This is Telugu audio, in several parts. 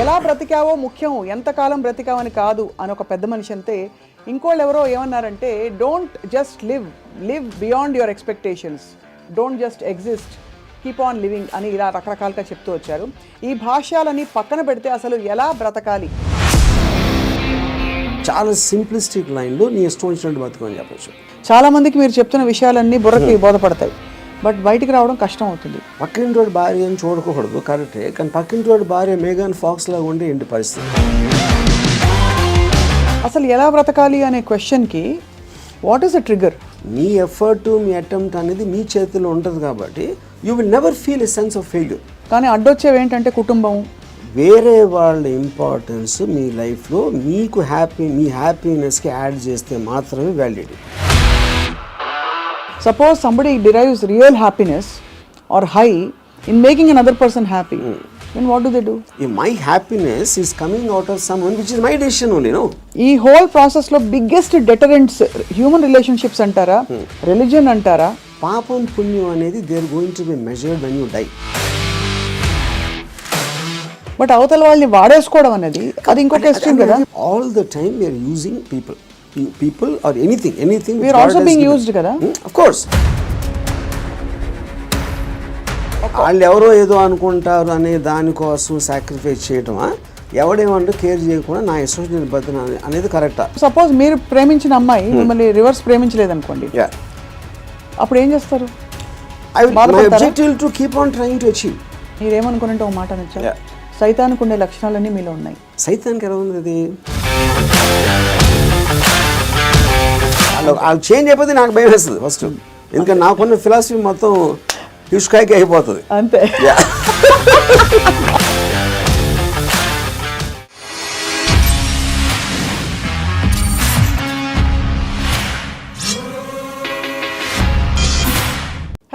ఎలా బ్రతికావో ముఖ్యం, ఎంతకాలం బ్రతికావని కాదు అని ఒక పెద్ద మనిషి అంతే. ఇంకోళ్ళు ఎవరో ఏమన్నారంటే, don't just live beyond your expectations, don't just exist, keep on living అని ఇలా రకరకాలుగా చెప్తూ వచ్చారు. ఈ భాష్యాలని పక్కన పెడితే అసలు ఎలా బ్రతకాలి? చాలా సింప్లిస్టిక్ లైన్లో నీ ఇష్టం వచ్చినట్టు బతుకని చెప్పచ్చు. చాలామందికి మీరు చెప్తున్న విషయాలన్నీ బుర్రకి బోధపడతాయి, బట్ బయటికి రావడం కష్టం అవుతుంది. పక్కింటోడి భార్య అని చూడకూడదు, కరెక్టే, కానీ పక్కింటోడి భార్య మేఘన్ ఫాక్స్ లాగా ఉండే ఏంటి పరిస్థితి? అసలు ఎలా బ్రతకాలి అనే క్వశ్చన్కి what is the trigger? Me effort, me attempt అనేది మీ చేతిలో ఉంటుంది కాబట్టి you will never feel a sense of failure. కానీ అడ్డొచ్చేవి ఏంటంటే కుటుంబం, వేరే వాళ్ళ ఇంపార్టెన్స్ మీ లైఫ్లో మీకు మీ హ్యాపీనెస్కి యాడ్ చేస్తే మాత్రమే validity. Suppose somebody derives real happiness or high in making another person happy, then what do? My happiness is coming out of someone which is my decision only, no? ఈ హోల్ ప్రాసెస్ లో బిగ్గెస్ట్ డెటరెంట్స్ హ్యూమన్ రిలేషన్షిప్స్ అంటారా, రిలీజన్ అంటారా? పాపం పుణ్యం అనేది they are going to be measured when you die. But అవతల వాళ్ళని వాడేసుకోవడం అనేది అది ఇంకొక ఎక్స్ట్రీమ్ కదా. All the time we are using people or anything we are also being used kada. Of course. వాళ్ళు ఎవరో ఏదో అనుకుంటారు అనే దానికోసం సాక్రిఫైస్ చేయటమా, ఎవడేమంటూ కేర్ చేయకుండా నా ఇష్టం నేను బతున్నా అనేది కరెక్టా? సపోజ్ మీరు ప్రేమించిన అమ్మాయి మిమ్మల్ని రివర్స్ ప్రేమించలేదు అనుకోండి, అప్పుడు ఏం చేస్తారు? My objective to keep on trying to achieve. మీరేమనుకుంటే ఒక మాట నచ్చా, సైతానికి ఉండే లక్షణాలన్నీ మీలో ఉన్నాయి. సైతానికి ఎలా ఉంది అది? వాళ్ళు చేంజ్ అయిపోతే నాకు భయం వేస్తుంది ఫస్ట్, ఎందుకంటే నాకున్న ఫిలాసఫీ మొత్తం ఇష్కాయికి అయిపోతుంది అంతే.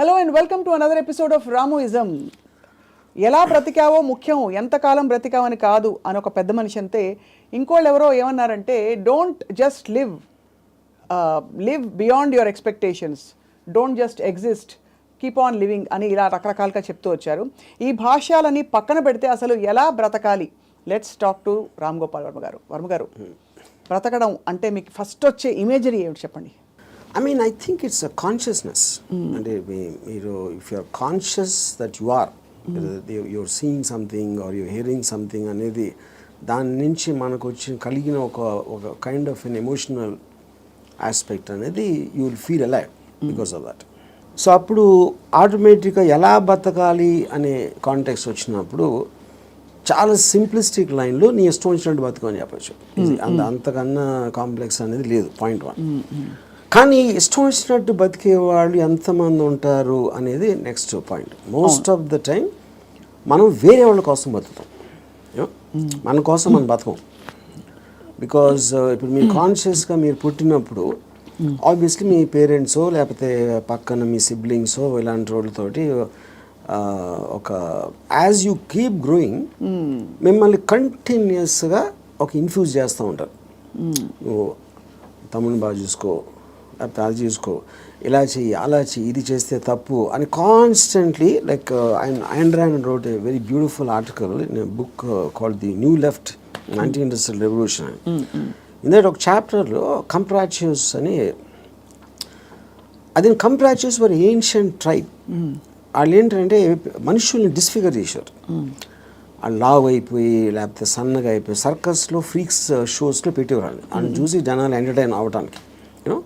Hello and welcome to another episode of Ramoism. ఎలా బ్రతికావో ముఖ్యం, ఎంతకాలం బ్రతికావని కాదు అని ఒక పెద్ద మనిషి అంతే. ఇంకోళ్ళు ఎవరో ఏమన్నారంటే, don't just live beyond your expectations, don't just exist, keep on living అని ఇలా రకరకాలుగా చెప్తూ వచ్చారు. ఈ భాష్యాలని పక్కన పెడితే అసలు ఎలా బ్రతకాలి? Let's talk to Ram Gopal Varma గారు. వర్మ గారు, బ్రతకడం అంటే మీకు ఫస్ట్ వచ్చే ఇమేజరీ ఏమిటి చెప్పండి? I think it's a consciousness. అంటే మీరు if you are conscious that you are you're seeing something or you're hearing something అనేది దాని నుంచి మనకు కలిగిన ఒక kind of an emotional aspect అనేది you will feel alive because of that. So అప్పుడు ఆటోమేటిక్గా ఎలా బతకాలి అనే కాంటెక్స్ట్ వచ్చినప్పుడు చాలా సింప్లిస్టిక్ లైన్లో నీ ఇష్టం వచ్చినట్టు బతకని చెప్పచ్చు. అంతకన్నా కాంప్లెక్స్ అనేది లేదు, పాయింట్ 1. కానీ ఇష్టం వచ్చినట్టు బతికే వాళ్ళు ఎంతమంది ఉంటారు అనేది next point. Most of the time మనం వేరే వాళ్ళ కోసం బతుకుతాం, మన కోసం మనం బతకం. బికాజ్ ఇప్పుడు మీరు కాన్షియస్గా మీరు పుట్టినప్పుడు ఆబ్వియస్లీ మీ పేరెంట్సో లేకపోతే పక్కన మీ సిబ్లింగ్సో ఇలాంటి వాళ్ళతోటి ఒక యాజ్ యూ కీప్ గ్రోయింగ్ మిమ్మల్ని కంటిన్యూస్గా ఒక ఇన్ఫ్యూజ్ చేస్తూ ఉంటారు. నువ్వు తమ్ముని బాగా చూసుకో, లేకపోతే అది చూసుకో, ఇలా చెయ్యి, అలా చెయ్యి, ఇది చేస్తే తప్పు అని constantly. Like Ayn Rand wrote a very beautiful article in a book called The New Left, Anti-Industrial Revolution. ఇందులో ఒక చాప్టర్లో కంప్రాచ్యూస్ అని, అది కంప్రాచ్యూస్ వర్ ఏన్షియంట్ ట్రైబ్. వాళ్ళు ఏంటంటే మనుషుల్ని డిస్ఫిగర్ చేశారు. వాళ్ళు లావ్ అయిపోయి లేకపోతే సన్నగా అయిపోయి సర్కస్లో ఫ్రీక్స్ షోస్లో పెట్టేవాళ్ళు, అని చూసి జనాలు ఎంటర్టైన్ అవ్వడానికి, యూనో.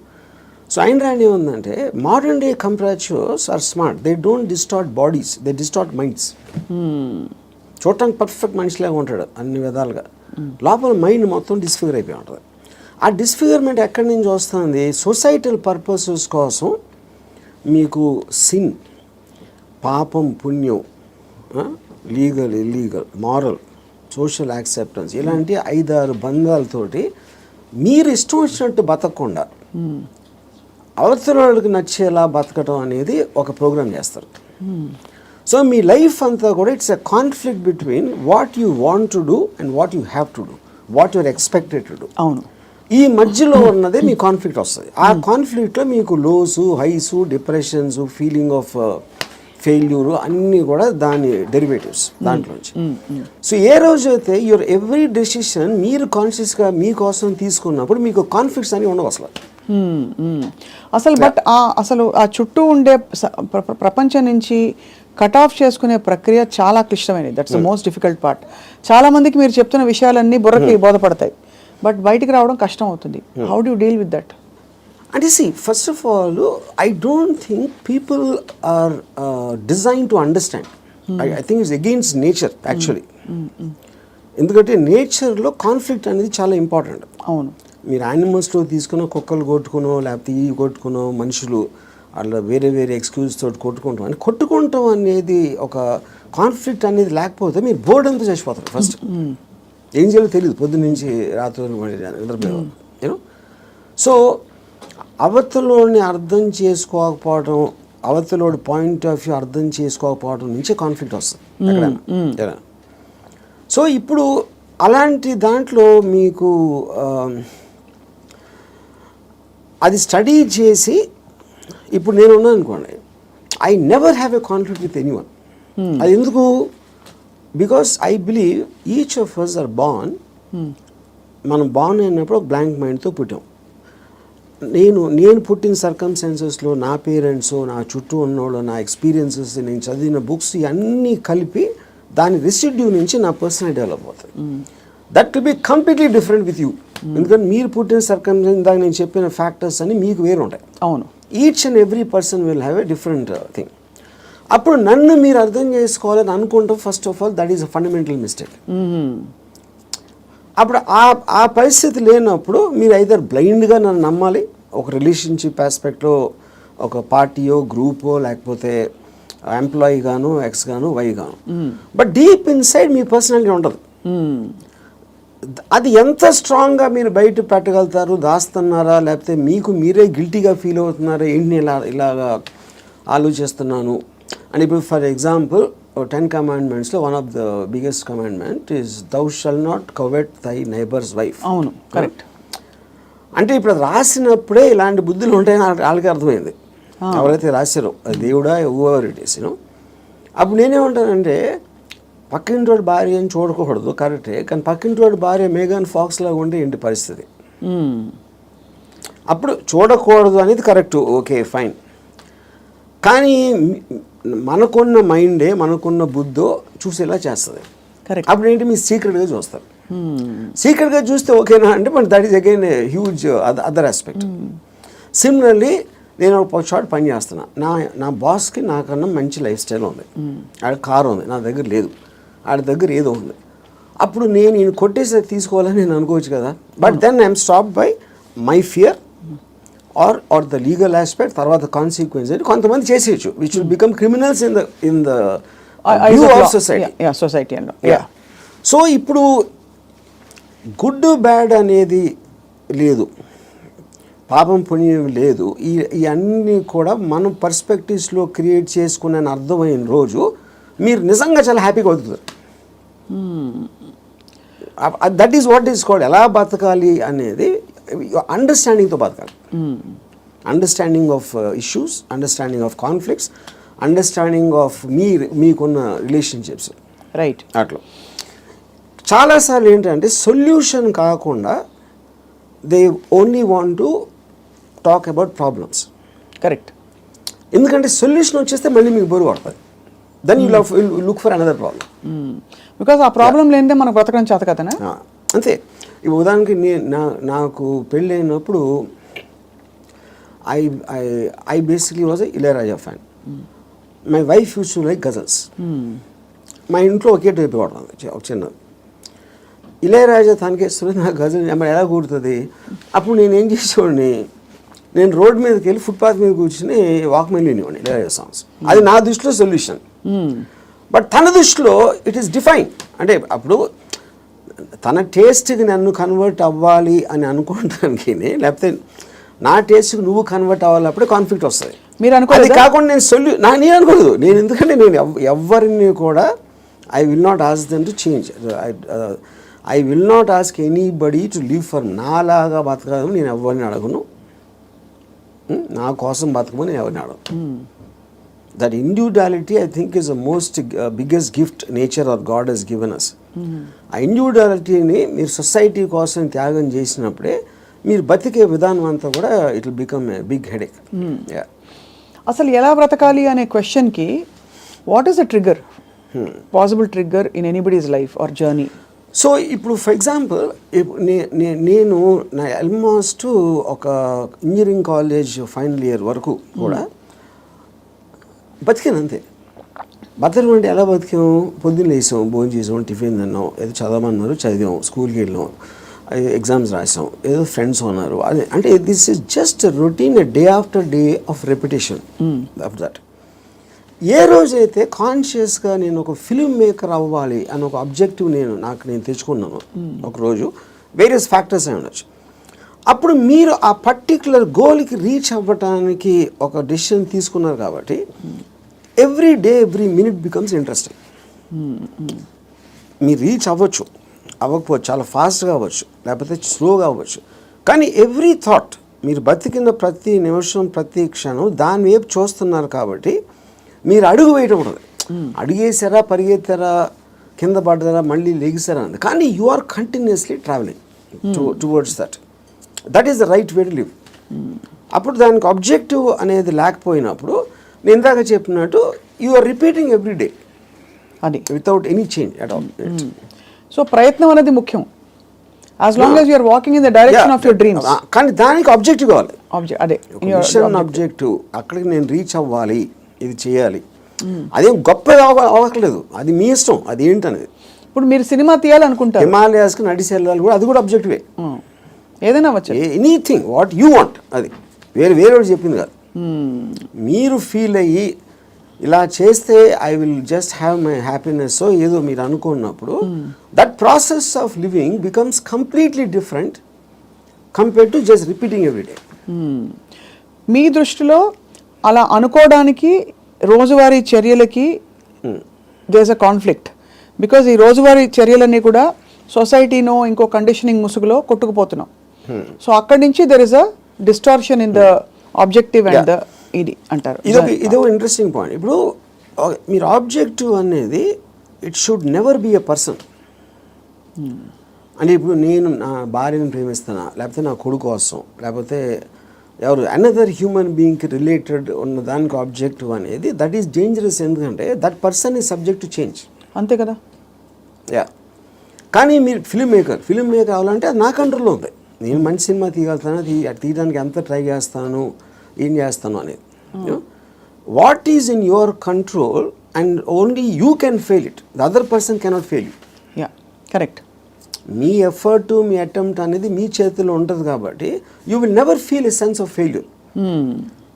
సో Ayn Rand ఏముందంటే, modern day comprachicos are smart, they don't distort bodies, they distort minds. చూడటానికి పర్ఫెక్ట్ మనిషిలాగా ఉంటాడు అన్ని విధాలుగా, లోపల మైండ్ మొత్తం డిస్ఫిగర్ అయిపోయి ఉంటుంది. ఆ డిస్ఫిగర్మెంట్ ఎక్కడి నుంచి వస్తుంది? సొసైటల్ పర్పసెస్ కోసం మీకు సిన్, పాపం పుణ్యం, legal illegal, moral, social acceptance, ఇలాంటి 5-6 బంధాలతోటి మీరు ఇష్టం వచ్చినట్టు బతకకుండా అవతల వాళ్ళకి నచ్చేలా బతకడం అనేది ఒక ప్రోగ్రామ్ చేస్తారు. సో మీ లైఫ్ అంతా కూడా it's a conflict between what you want to do and what you have to do, what you're expected to do. అవును, ఈ మధ్యలో ఉన్నదే మీ కాన్ఫ్లిక్ట్ వస్తుంది. ఆ కాన్ఫ్లిక్ట్లో మీకు lows, highs, depressions, feeling of failure అన్నీ కూడా దాని డెరివేటివ్స్ దాంట్లోంచి. సో ఏ రోజైతే యువర్ ఎవ్రీ డెసిషన్ మీరు కాన్షియస్గా మీకోసం తీసుకున్నప్పుడు మీకు కాన్ఫ్లిక్ట్స్ అని ఉండవు అసలు. అసలు బట్ అసలు ఆ చుట్టూ ఉండే ప్రపంచం నుంచి కట్ ఆఫ్ చేసుకునే ప్రక్రియ చాలా క్లిష్టమైనది. That's the most difficult part. చాలా మందికి మీరు చెప్తున్న విషయాలన్నీ బుర్రకి బోధపడతాయి, బట్ బయటికి రావడం కష్టం అవుతుంది. How do you deal with that? అంటే first of all I don't think people are design to understand. I think it's against nature actually. ఎందుకంటే నేచర్లో కాన్ఫ్లిక్ట్ అనేది చాలా ఇంపార్టెంట్. అవును. మీరు యానిమల్స్లో తీసుకున్న కుక్కలు కొట్టుకునో లేకపోతే ఇవి కొట్టుకునో మనుషులు అట్లా వేరే వేరే ఎక్స్క్యూజ్ తోటి కొట్టుకుంటాం అని కొట్టుకుంటాం అనేది ఒక కాన్ఫ్లిక్ట్ అనేది లేకపోతే మీరు బోర్డు అంతా చచ్చిపోతారు. ఫస్ట్ ఏం చేయాలో తెలియదు పొద్దున్న నుంచి రాత్రి యూనో. సో అవతలోని అర్థం చేసుకోకపోవడం, అవతలోడి పాయింట్ ఆఫ్ వ్యూ అర్థం చేసుకోకపోవడం నుంచే కాన్ఫ్లిక్ట్ వస్తుంది ఎక్కడైనా. సో ఇప్పుడు అలాంటి దాంట్లో మీకు అది స్టడీ చేసి ఇప్పుడు నేను ఉన్నాను అనుకోండి, I never have a conflict with anyone. అది ఎందుకు? Because I believe each of us are born. మనం బార్న్ అయినప్పుడు ఒక బ్లాంక్ మైండ్తో పుట్టాం. నేను పుట్టిన సర్కమ్స్టాన్సెస్లో నా పేరెంట్స్, నా చుట్టూ ఉన్నోళ్ళు, నా ఎక్స్పీరియన్సెస్, నేను చదివిన బుక్స్ ఇవన్నీ కలిపి దాని రెసిడ్యూ నుంచి నా పర్సనల్ డెవలప్ అవుతుంది. That will be completely different with you. ఎందుకంటే మీరు పుట్టిన సర్కమ్స్టాన్స్ దాకా నేను చెప్పిన ఫ్యాక్టర్స్ అన్ని మీకు వేరు ఉంటాయి. అవును. Each and every person will have a different thing. అప్పుడు నన్ను మీరు అర్థం చేసుకోవాలని అనుకుంటాం. First of all that is a fundamental mistake. అప్పుడు ఆ పరిస్థితి లేనప్పుడు మీరు ఐదర్ బ్లైండ్గా నన్ను నమ్మాలి, ఒక రిలేషన్షిప్ ఆస్పెక్ట్లో ఒక పార్టీయో గ్రూపో లేకపోతే ఎంప్లాయీ గాను, ఎక్స్ గాను, వై గాను. But deep inside me personality ఉండదు. అది ఎంత స్ట్రాంగ్గా మీరు బయట పెట్టగలుగుతారు, దాస్తున్నారా లేకపోతే మీకు మీరే గిల్టీగా ఫీల్ అవుతున్నారా, ఏంటి ఇలాగా ఆలోచిస్తున్నాను అని. ఇప్పుడు ఫర్ ఎగ్జాంపుల్ 10 commandmentsలో one of the biggest commandment is thou shall not covet thy neighbours wife. అవును, కరెక్ట్. అంటే ఇప్పుడు అది రాసినప్పుడే ఇలాంటి బుద్ధులు ఉంటాయని వాళ్ళకి అర్థమైంది, ఎవరైతే రాశారో దేవుడా ఎవర్ ఇట్ ఈస్ యూనో. అప్పుడు నేనేమంటానంటే పక్కింటోడి భార్య అని చూడకూడదు, కరెక్టే, కానీ పక్కింటోడి భార్య మేఘన్ ఫాక్స్ లాగా ఉంటే ఏంటి పరిస్థితి? అప్పుడు చూడకూడదు అనేది కరెక్ట్, ఓకే ఫైన్. కానీ మనకున్న మైండే, మనకున్న బుద్ధో చూసేలా చేస్తుంది. అప్పుడు ఏంటి మీరు సీక్రెట్గా చూస్తారు. సీక్రెట్గా చూస్తే ఓకేనా అంటే మన that is again huge other aspect. Similarly నేను ఒక చోట పని చేస్తున్నా, నా బాస్కి నాకన్నా మంచి లైఫ్ స్టైల్ ఉంది, ఆడ కారు ఉంది, నా దగ్గర లేదు, ఆడ దగ్గర ఏదో ఉంది. అప్పుడు నేను ఈయన కొట్టేసి తీసుకోవాలని నేను అనుకోవచ్చు కదా. But then I'm stop by my fear or the legal aspect, తర్వాత కాన్సిక్వెన్స్ అని కొంతమంది చేసేయచ్చు, which will become criminals in the view of society. So ఇప్పుడు గుడ్ బ్యాడ్ అనేది లేదు, పాపం పుణ్యం లేదు, ఇవన్నీ కూడా మనం పర్స్పెక్టివ్స్లో క్రియేట్ చేసుకునే అర్థమైన రోజు మీరు నిజంగా చాలా హ్యాపీగా అవుతుంది. That is what is called ఎలా బతకాలి అనేది అండర్స్టాండింగ్తో బతకాలి. Understanding of issues, understanding of conflicts, understanding of మీకున్న రిలేషన్షిప్స్. రైట్. అట్లా చాలాసార్లు ఏంటంటే సొల్యూషన్ కాకుండా they only want to talk about problems. Correct. ఎందుకంటే సొల్యూషన్ వచ్చేస్తే మళ్ళీ మీకు బరువు పడుతుంది. Then you look for another problem. Because ఆ ప్రాబ్లం లేనిదే మనకు బ్రతకడం చేత కదనా. అంతే. ఇప్పుడు ఉదాహరణకి నాకు పెళ్ళి అయినప్పుడు I basically was a Ilaiyaraaja fan. My wife use to like ghazals. మా ఇంట్లో ఒకే టైప్ పడుతుంది ఒక చిన్న ఇళయరాజా తనకేస్తుంది, నాకు గజల్ ఎలా కూడుతుంది. అప్పుడు నేనేం చేసేవాడిని, నేను రోడ్ మీదకి వెళ్ళి ఫుట్పాత్ మీద కూర్చుని వాక్మెన్ వినేవాడిని ఇళయరాజా సాంగ్స్. అది నా దృష్టిలో సొల్యూషన్. బట్ తన దృష్టిలో ఇట్ ఈస్ డిఫైన్. అంటే అప్పుడు తన టేస్ట్కి నన్ను కన్వర్ట్ అవ్వాలి అని అనుకోవడానికి, లేకపోతే నా టేస్ట్కి నువ్వు కన్వర్ట్ అవ్వాలి, అప్పుడే కాన్ఫ్లిక్ట్ వస్తుంది. మీరు అనుకోలేదు. అది కాకుండా నేను అనుకోలేదు. నేను ఎందుకంటే నేను ఎవరిని కూడా I will not ask them to change. I will not ask anybody to live for నాలాగా బతకడం నేను ఎవరిని అడగను, నా కోసం బతకమని ఎవరిని అడగను. That individuality, I think, is the most biggest gift nature or God has given us. ఆ ఇండివిజువాలిటీని మీరు సొసైటీ కోసం త్యాగం చేసినప్పుడే మీరు బతికే విధానం అంతా కూడా it will become a big headache. అసలు ఎలా బ్రతకాలి అనే క్వశ్చన్కి what is the trigger, possible trigger in anybody's life or journey? So ఇప్పుడు ఫర్ ఎగ్జాంపుల్ నేను నా ఆల్మోస్ట్ ఒక ఇంజనీరింగ్ కాలేజ్ ఫైనల్ ఇయర్ వరకు కూడా బతికాను అంతే. బతకడం అంటే ఎలా బతికాము? పొద్దున్న లేసాం, భోజనం చేసాం, టిఫిన్ తిన్నాం, ఏదో చదవమన్నారు చదివాం, స్కూల్కి వెళ్ళాం, ఎగ్జామ్స్ రాసాం, ఏదో ఫ్రెండ్స్ ఉన్నారు. అదే అంటే this is just routine, day after day of repetition of that. ఏ రోజైతే కాన్షియస్గా నేను ఒక ఫిల్మ్ మేకర్ అవ్వాలి అని ఒక అబ్జెక్టివ్ నేను తెచ్చుకున్నాను ఒకరోజు, వేరియస్ ఫ్యాక్టర్స్ అయి ఉండొచ్చు, అప్పుడు మీరు ఆ పర్టిక్యులర్ గోల్కి రీచ్ అవ్వటానికి ఒక డెసిషన్ తీసుకున్నారు కాబట్టి every day every minute becomes interesting. మీరు రీచ్ అవ్వకపోవచ్చు, చాలా ఫాస్ట్గా అవ్వచ్చు, లేకపోతే స్లోగా అవ్వచ్చు, కానీ ఎవ్రీ థాట్, మీరు బతికిన ప్రతి నిమిషం ప్రతి క్షణం దాని వైపు చూస్తున్నారు కాబట్టి మీరు అడుగు వేయటం ఉండదు. అడిగేసారా, పరిగెత్తారా, కింద పడ్డారా, మళ్ళీ లెగిసారా అన్నది, కానీ you are continuously travelling towards that. That is the right way to live. అప్పుడు దానికి ఆబ్జెక్టివ్ అనేది లేకపోయినప్పుడు నేను ఇందాక చెప్పినట్టు you are repeating every day అది without any change at all. So ప్రయత్నం అనేది ముఖ్యం, as long as you are walking in the direction of your dreams. కానీ దానికి ఆబ్జెక్టివ్ కావాలి, అదే మిషన్ ఆబ్జెక్టివ్. అక్కడికి నేను రీచ్ అవ్వాలి, ఇది చేయాలి, అదేం గొప్ప అవ్వట్లేదు, అది మీ ఇష్టం, అది ఏంటనేది. ఇప్పుడు మీరు సినిమా తీయాలనుకుంటారు, హిమాలయాస్కి నడిచి వెళ్ళాలి కూడా, అది కూడా ఆబ్జెక్టివే. ఏదైనా అవ్వచ్చు, ఎనీథింగ్ వాట్ యూ వాంట్, అది వేరే చెప్పింది కాదు. మీరు ఫీల్ అయ్యి ఇలా చేస్తే I will just have my happiness ఏదో మీరు అనుకున్నప్పుడు that process of living becomes completely different compared to just repeating every day. మీ దృష్టిలో అలా అనుకోవడానికి రోజువారీ చర్యలకి there is a conflict, because ఈ రోజువారీ చర్యలన్నీ కూడా సొసైటీనో ఇంకో కండిషనింగ్ ముసుగులో కొట్టుకుపోతున్నాం. సో అక్కడి నుంచి there is a distortion in the objective and the ఇది అంటారు. ఇదో ఇంట్రెస్టింగ్ పాయింట్. ఇప్పుడు మీరు ఆబ్జెక్టివ్ అనేది it should never be a person. అంటే ఇప్పుడు నేను నా భార్యను ప్రేమిస్తానా, లేకపోతే నా కొడుకు కోసం, లేకపోతే ఎవరు అనదర్ హ్యూమన్ బీయింగ్కి రిలేటెడ్ ఉన్న దానికి ఆబ్జెక్టివ్ అనేది దట్ ఈస్ డేంజరస్. ఎందుకంటే that person is subject to change. అంతే కదా. కానీ మీరు ఫిల్మ్ మేకర్ అవ్వాలంటే అది నా కంట్రోల్లో ఉంది. నేను మంచి సినిమా తీయగలుగుతాను, తీయడానికి ఎంత ట్రై చేస్తాను, ఏం చేస్తాను అనేది. What is in your control and only you can fail it, the other person cannot fail you. Correct. Me effort, me attempt అనేది మీ చేతిలో ఉంటుంది కాబట్టి you will never feel a sense of failure.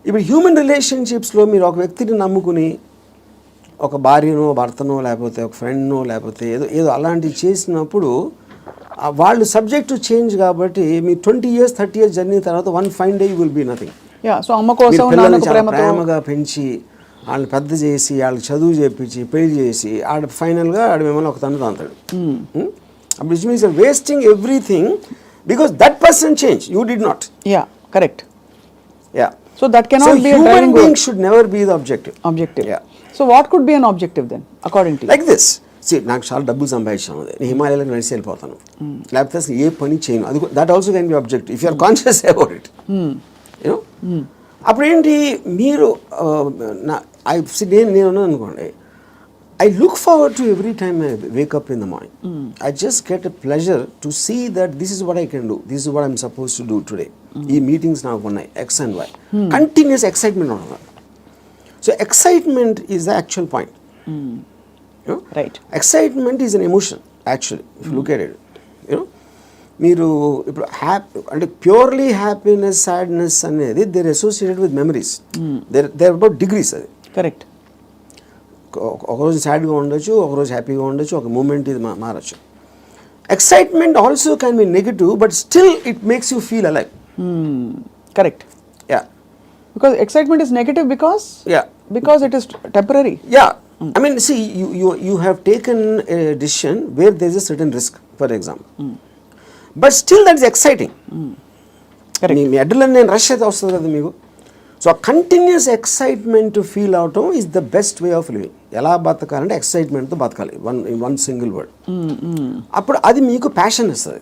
ఇప్పుడు హ్యూమన్ రిలేషన్షిప్స్లో మీరు ఒక వ్యక్తిని నమ్ముకుని ఒక భార్యనో, భర్తనో, లేకపోతే ఒక ఫ్రెండ్నో, లేకపోతే ఏదో అలాంటివి చేసినప్పుడు వాళ్ళు సబ్జెక్ట్ టు చేంజ్ కాబట్టి మీ 20 years 30 years జర్నీ తర్వాత one fine day you will be nothing. So అమ్మ కోసం ప్రేమగా పెంచి వాళ్ళని పెద్ద చేసి వాళ్ళకి చదువు చేపించి పెళ్లి చేసి ఫైనల్గా మిమ్మల్ని ఒక తను తాంతాడు. Which means you're wasting everything because that person changed, you did not. Yeah, correct. Yeah. So that cannot be a driving human being should never be the objective. Yeah. So what could be an objective then, according to you? Like this. See, నాకు చాలా డబ్బులు సంపాదించాను, నేను హిమాలయాలకు నడిచి వెళ్ళిపోతాను, లేకపోతే అసలు ఏ పని చేయను, అది that also can be objective if you are conscious about it. You know అప్పుడు ఏంటి మీరు నేను అనుకోండి, I look forward to every time I wake up in the morning. I just get a pleasure to see that this is what I can do. This is what I'm supposed to do today. Ee meetings now unnai X and Y. Continuous excitement on. So excitement is the actual point. You know? Right. Excitement is an emotion actually. If you look at it, you know, మీరు ఇప్పుడు అంటే ప్యూర్లీ హ్యాపీనెస్, సాడ్నెస్ అనేది they're associated with memories. They're about degrees. అది కరెక్ట్. ఒకరోజు సాడ్గా ఉండొచ్చు, ఒకరోజు హ్యాపీగా ఉండొచ్చు, ఒక మూమెంట్ ఇది మారచ్చు. Excitement also can be negative but still it makes you feel alive. Correct. Yeah, because excitement is negative because it is temporary. Yeah, I mean, see, you have taken a decision where there is a certain risk, for example. But still that is exciting. Correct. Me adrenaline rush అయితే వస్తుంది కదా మీకు. సో కంటిన్యూస్ ఎక్సైట్మెంట్ ఫీల్ అవటం is the best way of living. ఎలా బతకాలంటే ఎక్సైట్మెంట్తో బతకాలి, వన్ సింగిల్ వర్డ్. అప్పుడు అది మీకు ప్యాషన్ ఇస్తుంది.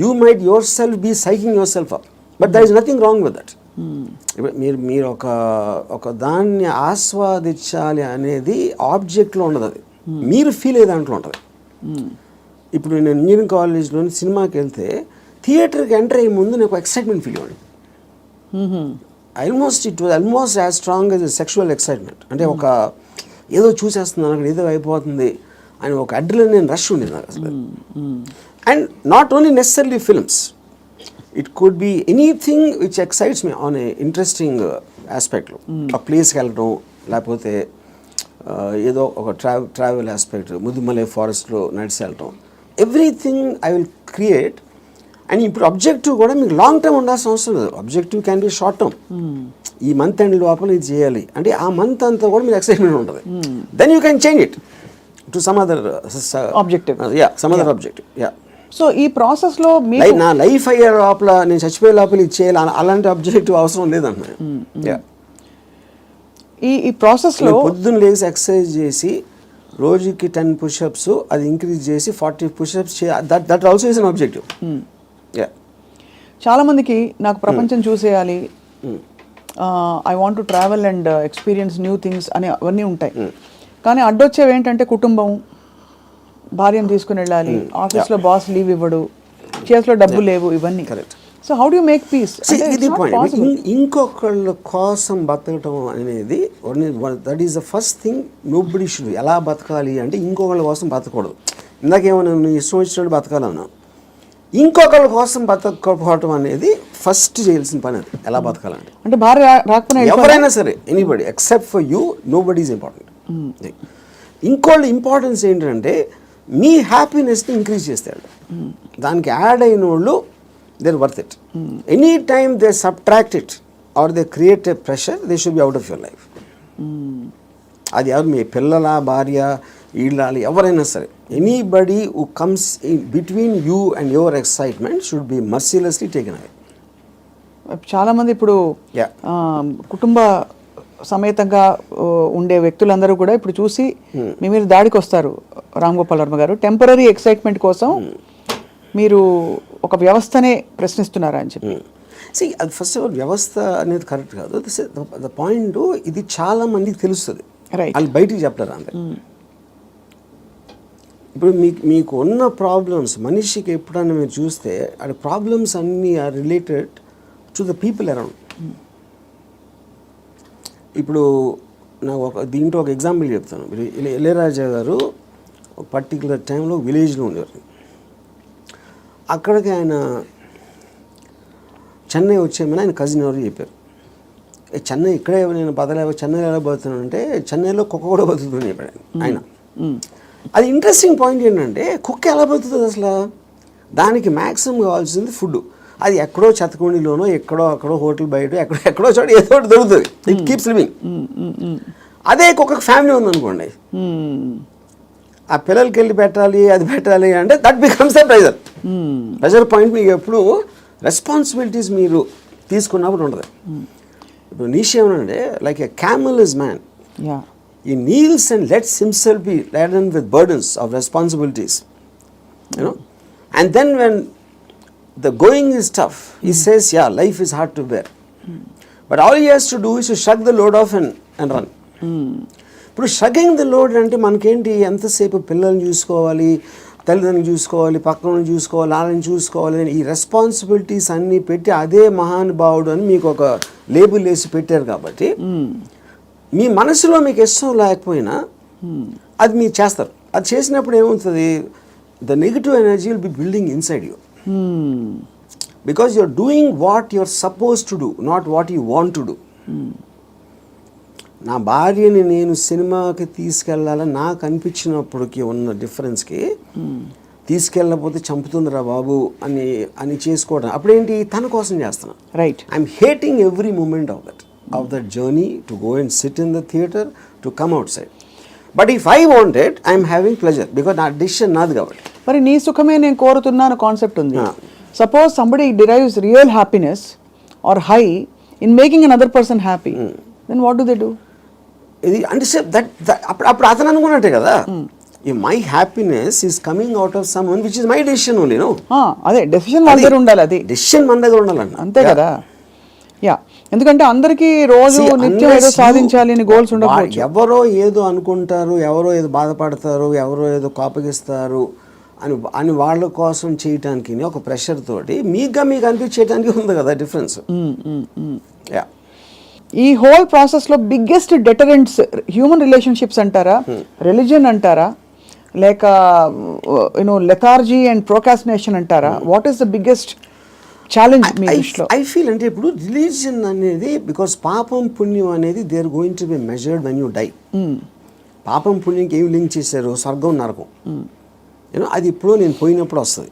You might yourself be psyching yourself up, but there is nothing wrong with that. మీరు ఒక దాన్ని ఆస్వాదించాలి అనేది ఆబ్జెక్ట్లో ఉండదు, అది మీరు ఫీల్ అయ్యే దాంట్లో ఉంటుంది. ఇప్పుడు నేను ఇంజనీరింగ్ కాలేజ్లో సినిమాకి వెళ్తే థియేటర్కి ఎంటర్ అయ్యే ముందు నాకు ఎక్సైట్మెంట్ ఫీల్ అవ్వండి. It was almost as strong as sexual excitement. అంటే ఒక ఏదో చూసేస్తున్నాను, అక్కడ ఏదో అయిపోతుంది అని ఒక అడ్రినలిన్ రష్ ఉండేది నాకు అసలు. And not only necessary films, it could be anything which excites me on a interesting ఆస్పెక్ట్లో. ఒక ప్లేస్కి వెళ్ళడం, లేకపోతే ఏదో ఒక ట్రావెల్ ఆస్పెక్ట్, ముదుమలై ఫారెస్ట్లో నడిచి వెళ్ళటం, everything I will create. And ఇప్పుడు అబ్జెక్టివ్ కూడా మీకు లాంగ్ టర్మ్ ఉండాల్సిన అవసరం లేదు. Objective can be short term. ఈ మంత్ ఎండ్ లోపల ఇది చేయాలి అంటే ఆ మంత్ అంతా కూడా మీకు ఎక్సైట్మెంట్ ఉంటుంది. Then you can change it to some other objective. Some other objective. So ఈ ప్రాసెస్లో నా లైఫ్ అయ్యే లోపల, నేను చచ్చిపోయే లోపల ఇది చేయాలి అలాంటి అబ్జెక్టివ్ అవసరం లేదన్న. ఈ ప్రాసెస్లో పొద్దున్న లేచి ఎక్సర్సైజ్ చేసి రోజుకి 10 పుషప్స్ అది ఇంక్రీజ్ చేసి 40 pushups that also is an objective. చాలా మందికి నాకు ప్రపంచం చూసేయాలి, I want to travel and experience new things అని అవన్నీ ఉంటాయి. కానీ అడ్డొచ్చేవి ఏంటంటే కుటుంబం, భార్యను తీసుకుని వెళ్ళాలి, ఆఫీస్లో బాస్ లీవ్ ఇవ్వడు, చేతిలో డబ్బు లేవు, ఇవన్నీ. So how do you make peace? ఇది పాయింట్. ఇంకొకళ్ళ కోసం బతకటం అనేది that is the first thing nobody should. ఎలా బతకాలి అంటే ఇంకొకళ్ళ కోసం బతకూడదు. ఇందాకేమన్నా నువ్వు ఇష్టం వచ్చినట్టు బతకాలన్నా, ఇంకొకళ్ళ కోసం బతకపోవటం అనేది ఫస్ట్ చేయాల్సిన పని. అది ఎలా బతకాలంటే, అంటే భార్య రాకపోయినా ఎవరైనా సరే, anybody except for you, nobody is important. ఇంకోళ్ళ ఇంపార్టెన్స్ ఏంటంటే మీ హ్యాపీనెస్ని ఇంక్రీజ్ చేస్తాడు. దానికి యాడ్ అయిన వాళ్ళు they're worth it. Anytime they subtract it or they create a pressure, they should be out of your life. అది ఎవరు, మీ పిల్లల, భార్య, ఇళ్ళాలి, ఎవరైనా సరే, anybody who comes in between you and your excitement should be mercilessly taken away. చాలామంది ఇప్పుడు కుటుంబ సమేతంగా ఉండే వ్యక్తులందరూ కూడా ఇప్పుడు చూసి మీ మీద దాడికి వస్తారు. రామ్ గోపాల్ వర్మ గారు టెంపరీ ఎక్సైట్మెంట్ కోసం మీరు ఒక వ్యవస్థనే ప్రశ్నిస్తున్నారా అని చెప్పి. అది ఫస్ట్ ఆఫ్ ఆల్ వ్యవస్థ అనేది కరెక్ట్ కాదు. ద పాయింట్, ఇది చాలా మందికి తెలుస్తుంది, వాళ్ళు బయటికి చెప్తారు అంతే. ఇప్పుడు మీకు ఉన్న ప్రాబ్లమ్స్, మనిషికి ఎప్పుడన్నా మీరు చూస్తే ఆ ప్రాబ్లమ్స్ అన్నీ are related to the people around. ఇప్పుడు నాకు దీంట్లో ఒక ఎగ్జాంపుల్ చెప్తాను. ఇళయరాజా గారు ఒక పర్టికులర్ టైంలో విలేజ్లో ఉండేవారు. అక్కడికి ఆయన చెన్నై వచ్చేమని ఆయన కజిన్ ఎవరు చెప్పారు. చెన్నై ఇక్కడే నేను బతలేవో, చెన్నైలో ఎలా బతుకుతున్నాను అంటే చెన్నైలో కుక్క కూడా బతుకుతుంది చెప్పాడు ఆయన. అది ఇంట్రెస్టింగ్ పాయింట్ ఏంటంటే, కుక్క ఎలా బతుకుతుంది అసలు? దానికి మ్యాక్సిమం కావాల్సింది ఫుడ్. అది ఎక్కడో చెత్తకుండిలోనో, ఎక్కడో అక్కడో హోటల్ బయట ఎక్కడో చోట ఏదో ఒకటి దొరుకుతుంది. It keeps living. అదే కుక్కకు ఫ్యామిలీ ఉందనుకోండి, ఆ పిల్లలకి వెళ్ళి పెట్టాలి, అది పెట్టాలి అంటే that becomes the pressure. Pressure point మీకు ఎప్పుడు రెస్పాన్సిబిలిటీస్ మీరు తీసుకున్నప్పుడు ఉంటుంది. ఇప్పుడు నీషే ఏమనంటే, like a camel is man, he kneels and lets himself be laden with burdens of responsibilities, you know. And then when the going is tough, he says, yeah, life is hard to bear. But all he has to do is to shrug the load off and run. ఇప్పుడు షగింగ్ ద లోడ్ అంటే మనకేంటి, ఎంతసేపు పిల్లల్ని చూసుకోవాలి, తల్లిదండ్రులు చూసుకోవాలి, పక్కన చూసుకోవాలి, వాళ్ళని చూసుకోవాలి, ఈ రెస్పాన్సిబిలిటీస్ అన్నీ పెట్టి అదే మహానుభావుడు అని మీకు ఒక లేబుల్ వేసి పెట్టారు. కాబట్టి మీ మనసులో మీకు ఇష్టం లేకపోయినా అది మీరు చేస్తారు. అది చేసినప్పుడు ఏమవుతుంది, the negative energy will be building inside you, because you are doing what you are suppose to do, not what you want to do. నా భార్యని నేను సినిమాకి తీసుకెళ్ళాలని నాకు అనిపించినప్పటికి ఉన్న డిఫరెన్స్కి, తీసుకెళ్ళకపోతే చంపుతుందిరా బాబు అని చేసుకోవడం అప్పుడేంటి, తన కోసం చేస్తున్నాను. Right. I'm hating every moment of that journey to go and sit in the theater, to come outside. But if I want it, I am having pleasure because నా decision నాది కాబట్టి. మరి నీ సుఖమే నేను కోరుతున్నాను కాన్సెప్ట్ ఉంది. Suppose somebody derives real happiness or high in making another person happy, then what do they do? ఇది అంటే దట్ అప్పుడు అతను అనుకున్నట్టే కదా, my happiness is coming out of someone which is my decision only. No, అదే డెసిషన్ మన దగ్గర ఉండాలి, అది డెసిషన్ మన దగ్గర ఉండాలన్న, అంతే కదా. యా, ఎందుకంటే అందరికీ రోజు నిత్యం ఏదో సాధించాలి అని గోల్స్ ఉండకపోవచ్చు. ఎవరో ఏదో అనుకుంటారు, ఎవరో ఏదో బాధపడతారు, ఎవరో ఏదో కోపగిస్తారు అని వాళ్ళ కోసం చేయటానికి ఒక ప్రెషర్ తోటి మీకు అనిపించేయడానికి ఉంది కదా డిఫరెన్స్. యా, ఈ హోల్ ప్రాసెస్లో బిగ్గెస్ట్ డెటరెంట్స్ హ్యూమన్ రిలేషన్షిప్స్ అంటారా, రిలీజన్ అంటారా, లేక లెథార్జీ అండ్ ప్రోకాస్టినేషన్ అంటారా? What is the biggest challenge మీ దృష్టిలో? ఐ ఫీల్ అంటే ఇప్పుడు రిలీజియన్ అనేది, బికాస్ పాపం పుణ్యం అనేది they are going to be measured when you die. పాపం పుణ్యంకి ఏమి లింక్ చేశారు? స్వర్గం నరకం. అది ఇప్పుడు నేను పోయినప్పుడు వస్తుంది,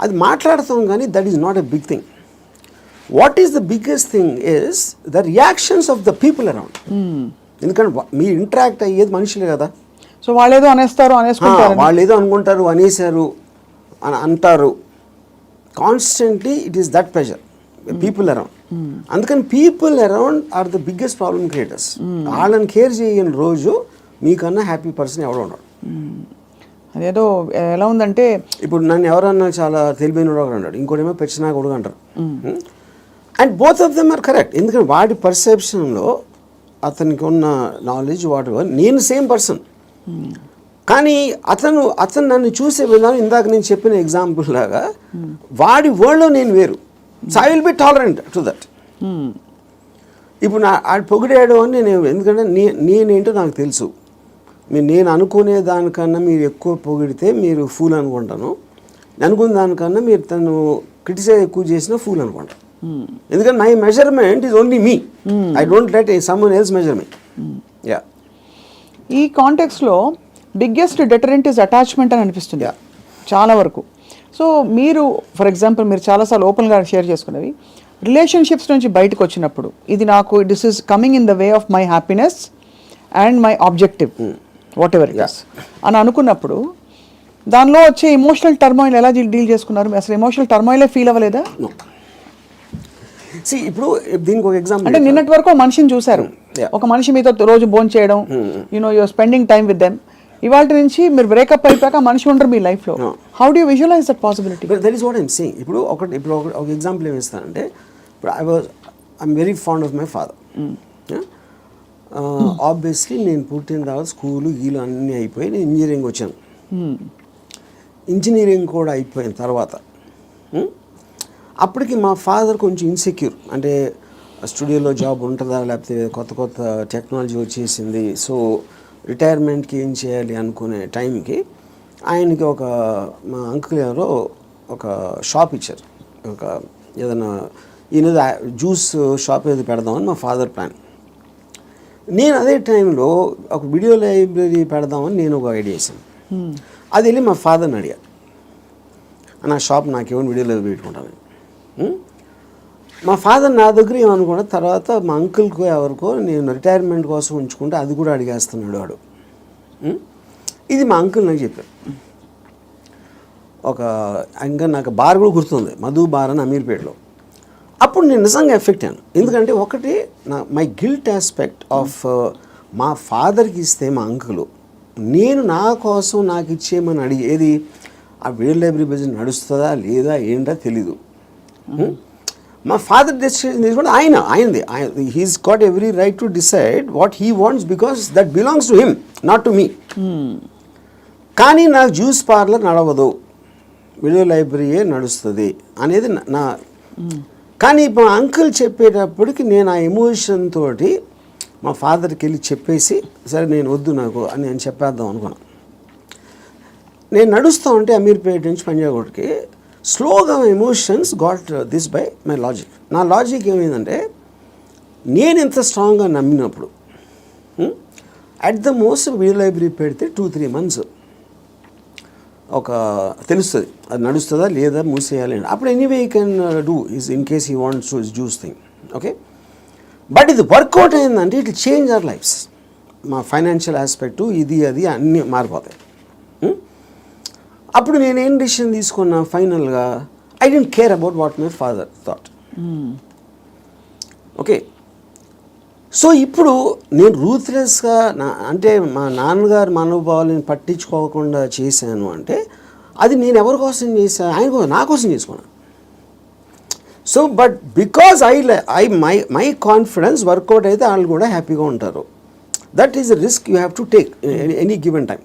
అది మాట్లాడతాం, కానీ that is not a big thing. What is the biggest thing is the reactions of the people around. ఎందుకంటే మీరు ఇంటరాక్ట్ అయ్యేది మనుషులే కదా. సో వాళ్ళు ఏదో అనేస్తారు, వాళ్ళు ఏదో అనుకుంటారు, అనేసారు అని అంటారు. Constantly it is that pressure, people around. అందుకని people around are the biggest problem creators. వాళ్ళని కేర్ చేయని రోజు మీకన్నా హ్యాపీ పర్సన్ ఎవడో ఉన్నాడు. అదేదో ఎలా ఉందంటే, ఇప్పుడు నన్ను ఎవరన్నా చాలా తెలివైన వాడు అన్నాడు, ఇంకోటేమో పెచ్చినా కొడుకు అంటారు. And both of them are correct. ఎందుకంటే వాడి పర్సెప్షన్లో అతనికి ఉన్న నాలెడ్జ్ వాటి, నేను సేమ్ పర్సన్, కానీ అతను నన్ను చూసే విధానం ఇందాక నేను చెప్పిన ఎగ్జాంపుల్ లాగా వాడి వరల్డ్లో నేను వేరు. So I will B tolerant to that. ఇప్పుడు ఆడు పొగిడాడు అని నేను, ఎందుకంటే నేనేంటో నాకు తెలుసు. నేను అనుకునే దానికన్నా మీరు ఎక్కువ పొగిడితే మీరు ఫూల్ అనుకుంటాను, అనుకున్న దానికన్నా మీరు తను క్రిటిసైజ్ ఎక్కువ చేసినా ఫూల్ అనుకుంటాను. ఎందుకంటే my measurement is only me. I don't let someone else measure me. Yeah, ఈ కాంటెక్స్లో బిగ్గెస్ట్ డెటరెంట్ ఇస్ అటాచ్మెంట్ అని అనిపిస్తుంది చాలా వరకు. సో మీరు ఫర్ ఎగ్జాంపుల్ మీరు చాలాసార్లు ఓపెన్గా షేర్ చేసుకున్నవి, రిలేషన్షిప్స్ నుంచి బయటకు వచ్చినప్పుడు ఇది నాకు this is coming in the way of my happiness and my objective what ever it is అని అనుకున్నప్పుడు దానిలో వచ్చే ఎమోషనల్ టర్మాయిల్ ఎలా డీల్ చేసుకున్నారు? అసలు ఎమోషనల్ టర్మాయిలే ఫీల్ అవ్వలేదా? ఇప్పుడు దీనికి ఒక ఎగ్జాంపుల్ అంటే నిన్నటి వరకు మనిషిని చూశారు, ఒక మనిషి మీతో రోజు భోజనం చేయడం, you're spending time with them. ఇవాళ నుంచి మీరు బ్రేకప్ అయిపోయాక మనిషి ఉండరు మీ లైఫ్లో. How do you visualise that possibility? That is what I'm saying. ఇప్పుడు ఒక ఎగ్జాంపుల్ ఏమి ఇస్తానంటే, ఇప్పుడు I'm very fond of my father. Obviously నేను పుట్టిన తర్వాత స్కూలు గీలు అన్నీ అయిపోయి నేను ఇంజనీరింగ్ వచ్చాను. ఇంజనీరింగ్ కూడా అయిపోయిన తర్వాత అప్పటికి మా ఫాదర్ కొంచెం ఇన్సెక్యూర్, అంటే స్టూడియోలో జాబ్ ఉంటుందా, లేకపోతే కొత్త టెక్నాలజీ వచ్చేసింది, సో రిటైర్మెంట్కి ఏం చేయాలి అనుకునే టైంకి ఆయనకి మా అంకుల్ ఎవరో ఒక షాప్ ఇచ్చారు. ఏదైనా ఈయన జ్యూస్ షాప్ ఏదో పెడదామని మా ఫాదర్ ప్లాన్. నేను అదే టైంలో ఒక వీడియో లైబ్రరీ పెడదామని నేను ఒక ఐడియా వేసాను. అది వెళ్ళి మా ఫాదర్ని అడిగా, నా షాప్ నాకేమో వీడియో లైబ్రరీ పెట్టుకుంటాను. మా ఫాదర్ నా దగ్గర ఏమనుకున్నా, తర్వాత మా అంకుల్కో ఎవరికో నేను రిటైర్మెంట్ కోసం ఉంచుకుంటే అది కూడా అడిగేస్తున్నాడు వాడు. ఇది మా అంకుల్ నాకు చెప్పారు. ఇంకా నాకు బార్ కూడా గుర్తుంది, మధు బార్ అని అమీర్పేటలో. అప్పుడు నేను నిజంగా ఎఫెక్ట్ అయ్యాను. ఎందుకంటే ఒకటి మై గిల్ట్ ఆస్పెక్ట్ ఆఫ్ మా ఫాదర్కి ఇస్తే మా అంకులు, నేను నా కోసం నాకు ఇచ్చేయమని అడిగేది ఆ వీడియో లైబ్రరీ బిజినెస్ నడుస్తుందా లేదా ఏంటో తెలీదు. మా ఫాదర్ డెసిషన్ తీసుకుంటే ఆయనది he's got every right to decide what he wants because that belongs to him, not to me. కానీ నాకు జ్యూస్ పార్లర్ నడవదు, వీడియో లైబ్రరీయే నడుస్తుంది అనేది నా. కానీ మా అంకుల్ చెప్పేటప్పటికి నేను ఆ ఎమోషన్ తోటి మా ఫాదర్కి వెళ్ళి చెప్పేసి, సరే నేను వద్దు నాకు అని నేను చెప్పేద్దాం అనుకున్నాను. నేను నడుస్తూ ఉంటే అమీర్పేట నుంచి పంజాగుట్కి స్లోగా emotions got this by my logic. నా లాజిక్ ఏమైందంటే, నేను ఎంత స్ట్రాంగ్గా నమ్మినప్పుడు at the most video library పెడితే 2-3 months తెలుస్తుంది అది నడుస్తుందా లేదా మూసేయాలి అని. అప్పుడు anyway you can do is in case he wants to juice thing, okay. But ఇది వర్కౌట్ అయిందంటే ఇట్ చేంజ్ అవర్ లైఫ్స్. మా ఫైనాన్షియల్ ఆస్పెక్టు ఇది అది అన్నీ మారిపోతాయి. అప్పుడు నేనేం డిసిషన్ తీసుకున్నా ఫైనల్గా, I don't care about what my father thought. Okay. So ఇప్పుడు నేను రూత్లెస్గా అంటే మా నాన్నగారు మనోభావాలను పట్టించుకోకుండా చేశాను అంటే అది నేను ఎవరి కోసం చేశాను, ఆయన కోసం, నా కోసం చేసుకున్నాను. So but because my confidence work out అయితే వాళ్ళు కూడా హ్యాపీగా ఉంటారు. That is the risk you have to take any given time.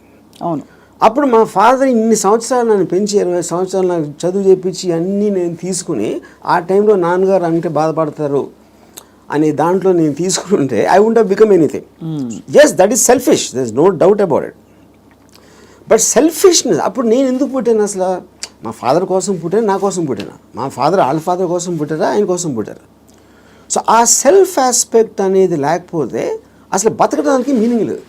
అవును. అప్పుడు మా ఫాదర్ ఇన్ని సంవత్సరాలు నన్ను పెంచి 20 సంవత్సరాలు నాకు చదువు చెప్పించి అన్నీ నేను తీసుకుని ఆ టైంలో నాన్నగారు అంటే బాధపడతారు అనే దాంట్లో నేను తీసుకుంటే I won't have become anything. Yes, that is selfish, there is no doubt about it. But selfishness, అప్పుడు నేను ఎందుకు పుట్టాను అసలు? మా ఫాదర్ కోసం పుట్టాను, నా కోసం పుట్టాను. మా ఫాదర్ వాళ్ళ ఫాదర్ కోసం పుట్టారా, ఆయన కోసం పుట్టారు. సో ఆ సెల్ఫ్ ఆస్పెక్ట్ అనేది లేకపోతే అసలు బతకడానికి మీనింగ్ లేదు.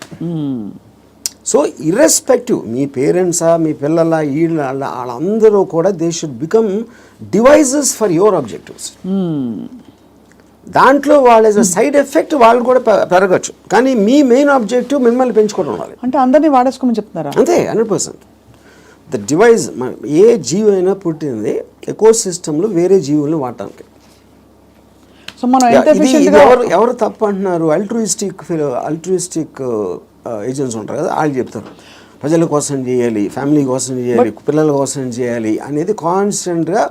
సో ఇర్రెస్పెక్టివ్ మీ పేరెంట్సా, మీ పిల్లల, వాళ్ళందరూ కూడా they should become devices for your objectives. దాంట్లో వాళ్ళ సైడ్ ఎఫెక్ట్ వాళ్ళు కూడా పెరగచ్చు, కానీ మీ మెయిన్ ఆబ్జెక్టివ్ మిమ్మల్ని పెంచుకోవడం ఉండాలి. అంటే అందరినీ వాడేసుకోమని చెప్తున్నారా? అంతే, 100%. ద డివైజ్, ఏ జీవి అయినా పుట్టింది ఎకో సిస్టంలో వేరే జీవుల్ని వాడటానికి. సో మనం ఎవరు తప్పు అంటున్నారు? అల్ట్రూయిస్టిక్ ఏజెంట్స్ ఉంటారు కదా, వాళ్ళు చెప్తారు ప్రజల కోసం చేయాలి, ఫ్యామిలీ కోసం చేయాలి, పిల్లల కోసం చేయాలి అనేది కాన్స్టెంట్గా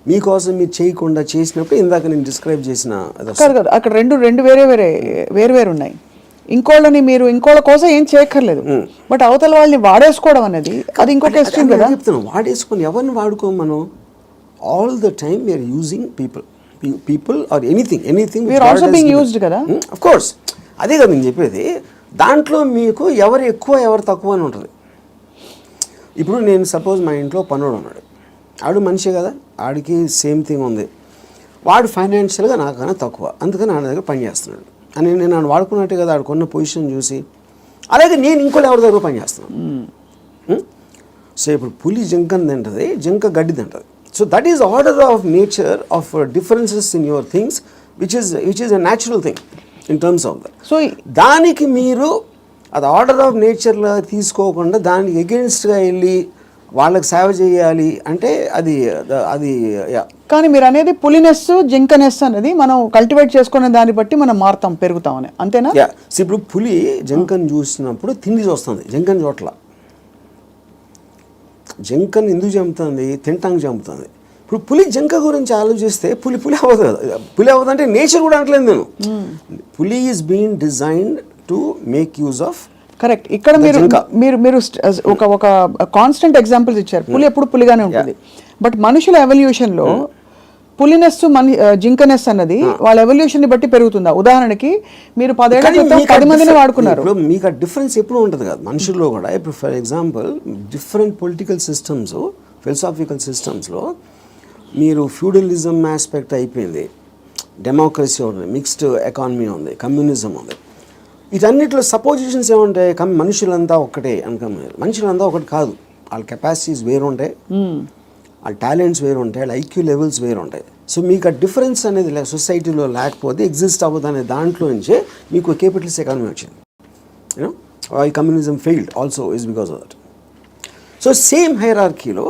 మీకోసం మీరు చేయకుండా చేసినప్పుడు ఇందాక నేను డిస్క్రైబ్ చేసిన కాదు కదా, అక్కడ రెండు వేరే ఉన్నాయి. ఇంకోళ్ళని మీరు ఇంకోళ్ళ కోసం ఏం చేయక్కర్లేదు, బట్ అవతల వాళ్ళని వాడేసుకోవడం అనేది అది ఇంకొక ఎక్స్ట్రీమ్ కదా. చెప్తాను, వాడేసుకొని ఎవరిని వాడుకోం మనం. All the time we're using people or anything we're also being used కదా. ఆఫ్ కోర్స్, అదే కదా నేను చెప్పేది. దాంట్లో మీకు ఎవరు ఎక్కువ ఎవరు తక్కువ అని ఉంటుంది. ఇప్పుడు నేను సపోజ్ మా ఇంట్లో పనుడు ఉన్నాడు, ఆడు మనిషే కదా, ఆడికి సేమ్ థింగ్ ఉంది. వాడు ఫైనాన్షియల్గా నాకన్నా తక్కువ, అందుకని ఆడ దగ్గర పని చేస్తున్నాడు అని నేను ఆడు వాడుకున్నట్టే కదా, ఆడుకున్న పొజిషన్ చూసి. అలాగే నేను ఇంకోటి ఎవరి దగ్గర పని చేస్తున్నాను. సో ఇప్పుడు పులి జింకని తింటుంది, జింక గడ్డి తింటుంది. So that is order of nature of differences in your things which is a natural thing in terms of that. So దానికి మీరు అది ఆర్డర్ ఆఫ్ నేచర్లో తీసుకోకుండా దానికి ఎగెన్స్ట్గా వెళ్ళి వాళ్ళకి సేవ చేయాలి అంటే అది. కానీ మీరు అనేది పులినెస్ జింకనెస్ అనేది మనం కల్టివేట్ చేసుకునే దాన్ని బట్టి మనం మారుతాం, పెరుగుతామని, అంతేనా? ఇప్పుడు పులి జింకను చూసినప్పుడు తిండి చూస్తుంది, జింకను చోట్ల. జింకను ఎందుకు చంపుతుంది? తింటానికి చంపుతుంది. ఇప్పుడు పులి జింక గురించి ఆలోచిస్తే పులి అవ్వదు కదా. పులి అవ్వదు అంటే నేచర్ కూడా అనట్లేదు నేను. పులి is being designed to make use of. Correct. ఇక్కడ మీరు ఒక కాన్స్టెంట్ ఎగ్జాంపుల్స్ ఇచ్చారు. పులి ఎప్పుడు పులిగానే ఉంటుంది, బట్ మనుషుల ఎవల్యూషన్ లో పులినెస్ జింకనెస్ అన్నది వాళ్ళ ఎవల్యూషన్ ని బట్టి పెరుగుతుందా? ఉదాహరణకి మీరు 10 ఏళ్ల క్రితం 10 మందిని వాడుకున్నారు, మీకు ఆ డిఫరెన్స్ ఎప్పుడు ఉంటుంది కదా మనుషుల్లో కూడా. ఇప్పుడు for example different political systems, philosophical సిస్టమ్స్లో మీరు ఫ్యూడలిజం ఆస్పెక్ట్ అయిపోయింది, డెమోక్రసీ ఉంది, మిక్స్డ్ ఎకానమీ ఉంది, కమ్యూనిజం ఉంది. వీటన్నిటిలో సపోజిషన్స్ ఏముంటాయి? మనుషులంతా ఒక్కటే అనుకున్నారు. మనుషులంతా ఒకటి కాదు, వాళ్ళ కెపాసిటీస్ వేరు ఉంటాయి, వాళ్ళ టాలెంట్స్ వేరు ఉంటాయి, వాళ్ళ ఐక్యూ లెవెల్స్ వేరు ఉంటాయి. సో మీకు ఆ డిఫరెన్స్ అనేది సొసైటీలో లేకపోతే ఎగ్జిస్ట్ అవ్వదు అనే దాంట్లో నుంచే మీకు క్యాపిటలిస్ట్ ఎకానమీ వచ్చింది. You know why communism failed also is because of that. So same హైరార్కీలో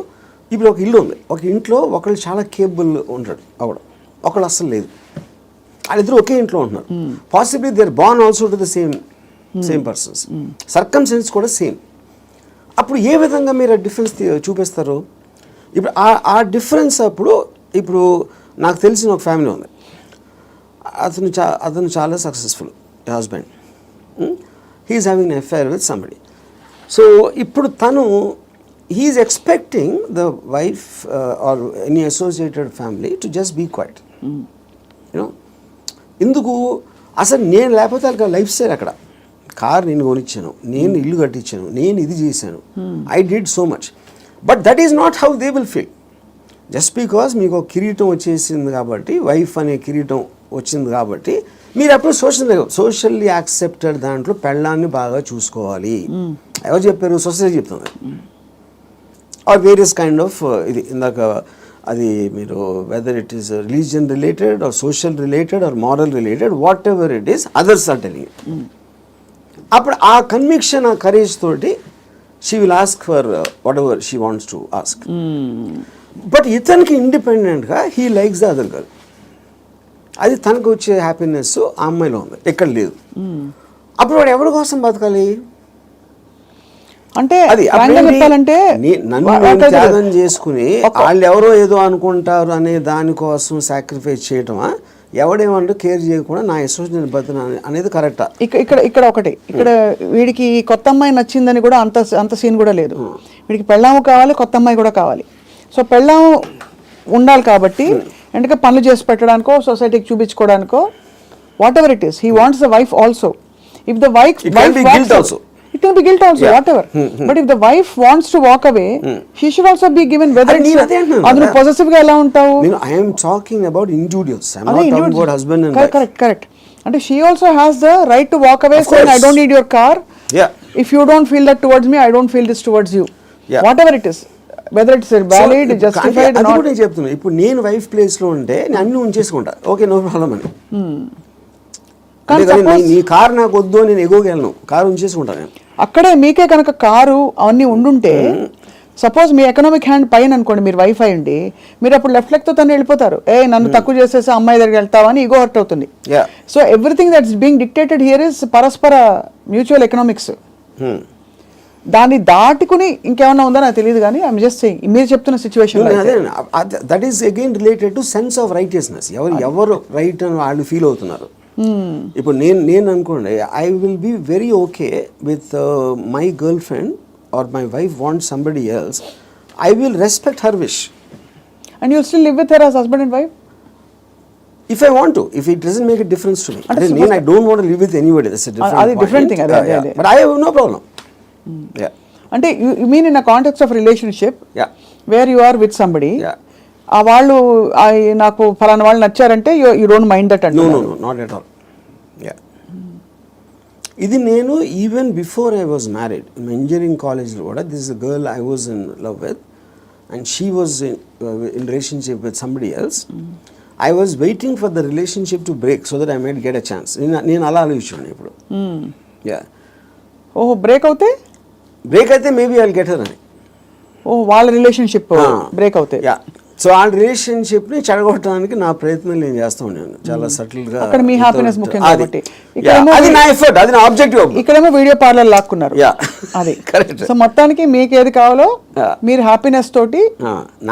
ఇప్పుడు ఒక ఇల్లు ఉంది, ఒక ఇంట్లో ఒకళ్ళు చాలా కేపబుల్ ఉంటాడు, ఒకళ్ళు అస్సలు లేదు. వాళ్ళిద్దరు ఒకే ఇంట్లో ఉంటున్నారు. Possibly they are born also to the same persons, circumstances కూడా సేమ్. అప్పుడు ఏ విధంగా మీరు ఆ డిఫరెన్స్ చూపిస్తారు? ఇప్పుడు ఆ డిఫరెన్స్ అప్పుడు ఇప్పుడు నాకు తెలిసిన ఒక ఫ్యామిలీ ఉంది, అతను చాలా successful husband, he's having an affair with somebody. So ఇప్పుడు తను he's expecting the wife or any associated family to just be quiet. You know ఎందుకు? అసలు నేను లేకపోతే వాళ్ళకి లైఫ్ స్టైల్ అక్కడ, కార్ నేను కొనిచ్చాను, నేను ఇల్లు కట్టించాను, నేను ఇది చేశాను, I did so much. But that is not how they will feel. Just because మీకు ఒక కిరీటం వచ్చేసింది కాబట్టి, వైఫ్ అనే కిరీటం వచ్చింది కాబట్టి మీరు అప్పుడు సోషల్లీ యాక్సెప్టెడ్ దాంట్లో పెళ్ళాన్ని బాగా చూసుకోవాలి. ఎవరు చెప్పారు? సొసైటీ చెప్తుంది. ఆర్ వేరియస్ కైండ్ ఆఫ్ ఇది ఇందాక అది మీరు whether it is religion related or social related or moral related, whatever it is, others are telling it. అప్పుడు ఆ కన్విక్షన్, ఆ కరేజ్ తోటి she will ask for whatever she wants to ask. But ఇతనికి ఇండిపెండెంట్గా he likes the other girl. అది తనకు వచ్చే హ్యాపీనెస్ ఆ అమ్మాయిలో ఉంది, ఎక్కడ లేదు. అప్పుడు వాడు ఎవరి కోసం బతకాలి? అంటే అది చెప్పాలంటే నన్ను త్యాగం చేసుకుని వాళ్ళు ఎవరో ఏదో అనుకుంటారు అనే దానికోసం సాక్రిఫైస్ చేయటమా, ఎవడేమంటూ కేర్ చేయకుండా నా ఇష్టం నేను బతున్నా అనేది కరెక్టా? ఇక్కడ ఒకటి, ఇక్కడ వీడికి కొత్త అమ్మాయి నచ్చిందని కూడా అంత సీన్ కూడా లేదు. వీడికి పెళ్ళాము కావాలి, కొత్త అమ్మాయి కూడా కావాలి. సో పెళ్ళాము ఉండాలి కాబట్టి ఎందుకంటే పనులు చేసి పెట్టడానికో సొసైటీకి చూపించుకోవడానికో whatever it is, he wants the wife also. If the wife it can be guilt also, whatever. But if the wife wants to walk away, she should also be given whether it's adunu possessive ga ela untavu. I am talking about individuals. I am not talking about husband and wife. Correct. And she also has the right to walk away saying I don't need your car. If you don't feel that towards me, I don't feel this towards you. Whatever it is, whether it's valid, justified or not. అది కూడా నేను చెప్తున్నా. ఇప్పుడు నేను వైఫ్ ప్లేస్ లో ఉంటే నేను అన్ని ఉంచేసుకుంటా, ఓకే నో ప్రాబ్లం అని. నీ కారు నాకు వద్దు, నేను ఎగోగలను, కారు ఉంచేసుకుంటా నేను. అక్కడే మీకే కనుక కారు అవన్నీ ఉండుంటే, సపోజ్ మీ ఎకనామిక్ హ్యాండ్ పైన అనుకోండి, మీరు వైఫ్ అయ్యండి, మీరు అప్పుడు లెఫ్ట్ లెగ్ తో తను వెళ్ళిపోతారు. నన్ను తక్కువ చేసేసి అమ్మాయి దగ్గరికి వెళ్తావా అని ఈగో హర్ట్ అవుతుంది. So everything that's being dictated here is పరస్పర మ్యూచువల్ ఎకనామిక్స్. దాన్ని దాటుకుని ఇంకేమన్నా ఉందో నాకు తెలియదు, కానీ ఐఎమ్ జస్ట్ సేయింగ్ మీరు చెప్తున్న situation that is again related to sense of righteousness. ఎవరు రైట్ అని వాళ్ళు ఫీల్ అవుతున్నారు. ఇప్పుడు నేను అనుకోండి, I will be very okay with my girlfriend or my wife want somebody else, I will respect her wish. And you still live with her as husband and wife if I want to, if it doesn't make a difference to me. I don't want to live with anybody, that's a different thing. But I have no problem. అంటే you mean in a context of relationship where you are with somebody, ఆ వాళ్ళు నాకు ఫలానా వాళ్ళు నచ్చారంటే యూ డోంట్ మైండ్ దట్ అంటే? No not at all. ఇది నేను even before I was married, engineering కాలేజ్లో కూడా this is girl I was in love with and she was in relationship with somebody else. I was waiting for the relationship to break so that I might get a chance. నేను అలా ఆలోచించాను ఇప్పుడు. ఓహో, బ్రేక్ అయితే maybe I will get her అని. వాళ్ళ రిలేషన్షిప్ బ్రేక్ అవుతే సో ఆ రిలేషన్షిప్ని చెడగొట్టడానికి నా ప్రయత్నం నేను చేస్తూ ఉన్నాను చాలా సటిల్గా. అక్కడ మీ హ్యాపీనెస్ ముఖ్యం కాబట్టి అది నా ఎఫర్ట్, అది నా ఆబ్జెక్టివ్. ఇక్కడేమో వీడియో పార్లర్ లాక్కున్నారు, అది కరెక్ట్. సో మొత్తానికి మీకు ఏది కావాలో మీరు హ్యాపీనెస్ తోటి,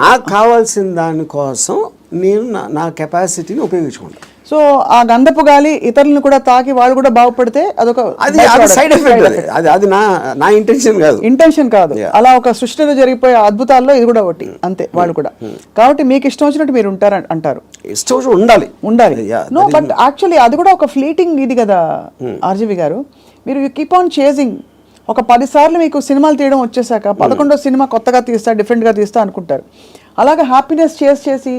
నాకు కావాల్సిన దానికోసం నేను నా కెపాసిటీని ఉపయోగించుకుంటాను. సో ఆ గంధపు గాలి ఇతరులను కూడా తాకి వాళ్ళు కూడా బాగుపడితే అదొక సైడ్ ఎఫెక్ట్. అది నా ఇంటెన్షన్ కాదు. అలా ఒక సృష్టిలో జరిగిపోయే అద్భుతాల్లో ఇది కూడా ఒకటి అంతే. వాళ్ళు కూడా కాబట్టి మీకు ఇష్టం వచ్చినట్టు మీరు ఉంటారు అంటారు. ఇష్టం ఉండాలి. నో బట్ యాక్చువల్లీ అది కూడా ఒక ఫ్లీటింగ్ ఇది కదా ఆర్జీవి గారు. మీరు కీప్ ఆన్ చేజింగ్. ఒక 10 సార్లు మీకు సినిమాలు తీయడం వచ్చేసాక 11వ సినిమా కొత్తగా తీస్తా, డిఫరెంట్గా తీస్తా అనుకుంటారు. అలాగే హ్యాపీనెస్ చేసి